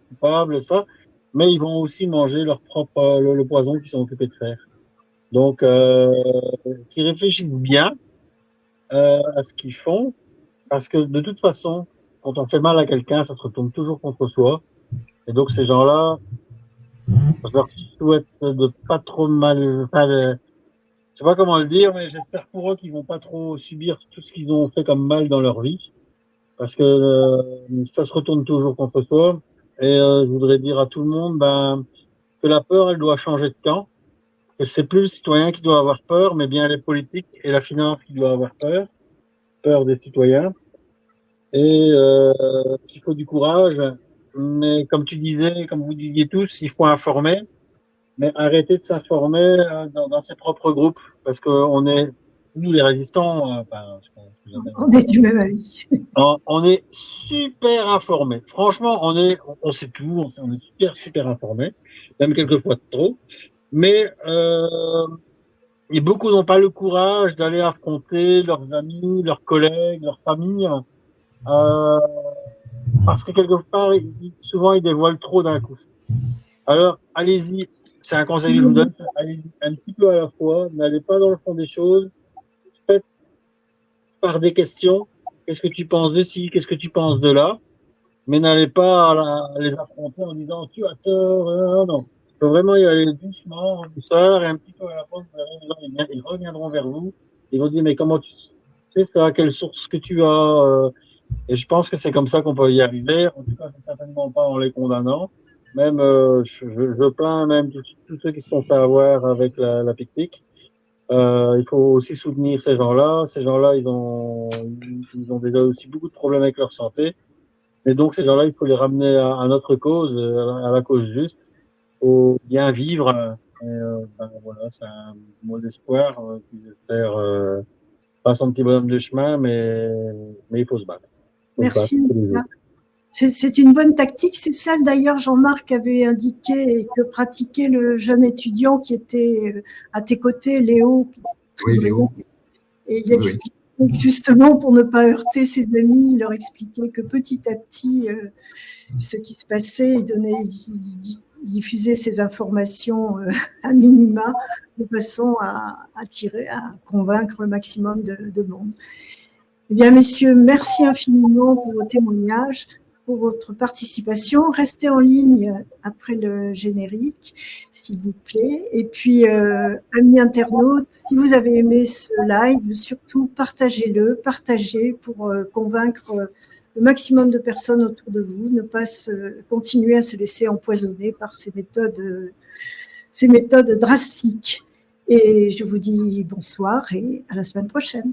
coupables, ça, mais ils vont aussi manger leur propre le poison qu'ils sont occupés de faire. Donc, qu'ils réfléchissent bien à ce qu'ils font, parce que de toute façon, quand on fait mal à quelqu'un, ça se retourne toujours contre soi. Et donc ces gens-là, je leur souhaite de pas trop mal, enfin, je sais pas comment le dire, mais j'espère pour eux qu'ils vont pas trop subir tout ce qu'ils ont fait comme mal dans leur vie, parce que ça se retourne toujours contre soi. Et je voudrais dire à tout le monde, que la peur, elle doit changer de camp. Que c'est plus le citoyen qui doit avoir peur, mais bien les politiques et la finance qui doivent avoir peur des citoyens. Et qu'il faut du courage. Mais comme tu disais, comme vous disiez tous, il faut informer, mais arrêter de s'informer dans ses propres groupes, parce que nous les résistants, On est du même avis. on est super informés. Franchement, on sait tout, on est super informés, même quelquefois trop. Mais et beaucoup n'ont pas le courage d'aller affronter leurs amis, leurs collègues, leurs familles. Parce que quelque part, souvent, ils dévoilent trop d'un coup. Alors, allez-y, c'est un conseil que je vous donne, allez-y un petit peu à la fois, n'allez pas dans le fond des choses, faites par des questions, qu'est-ce que tu penses de ci, qu'est-ce que tu penses de là, mais n'allez pas les affronter en disant tu as tort, non. Il faut vraiment y aller doucement, en douceur, et un petit peu à la fois, ils reviendront vers vous, ils vont dire mais comment tu sais ça, quelle source que tu as, et je pense que c'est comme ça qu'on peut y arriver. En tout cas, c'est certainement pas en les condamnant. Même, je plains même tous ceux qui se sont fait avoir avec la pique-nique. Il faut aussi soutenir ces gens-là. Ces gens-là, ils ont déjà aussi beaucoup de problèmes avec leur santé. Et donc, ces gens-là, il faut les ramener à notre cause, à la cause juste, au bien vivre. Et, voilà, c'est un mot d'espoir qui j'espère pas son petit bonhomme de chemin, mais il faut se battre. Merci. C'est une bonne tactique. C'est celle d'ailleurs, Jean-Marc avait indiqué que pratiquait le jeune étudiant qui était à tes côtés, Léo. Oui, Léo. Et il expliquait justement pour ne pas heurter ses amis, il leur expliquait que petit à petit, ce qui se passait, il diffusait ces informations à minima de façon à convaincre le maximum de monde. Eh bien, messieurs, merci infiniment pour vos témoignages, pour votre participation. Restez en ligne après le générique, s'il vous plaît. Et puis, amis internautes, si vous avez aimé ce live, surtout partagez-le, partagez pour convaincre le maximum de personnes autour de vous, ne pas continuer à se laisser empoisonner par ces méthodes drastiques. Et je vous dis bonsoir et à la semaine prochaine.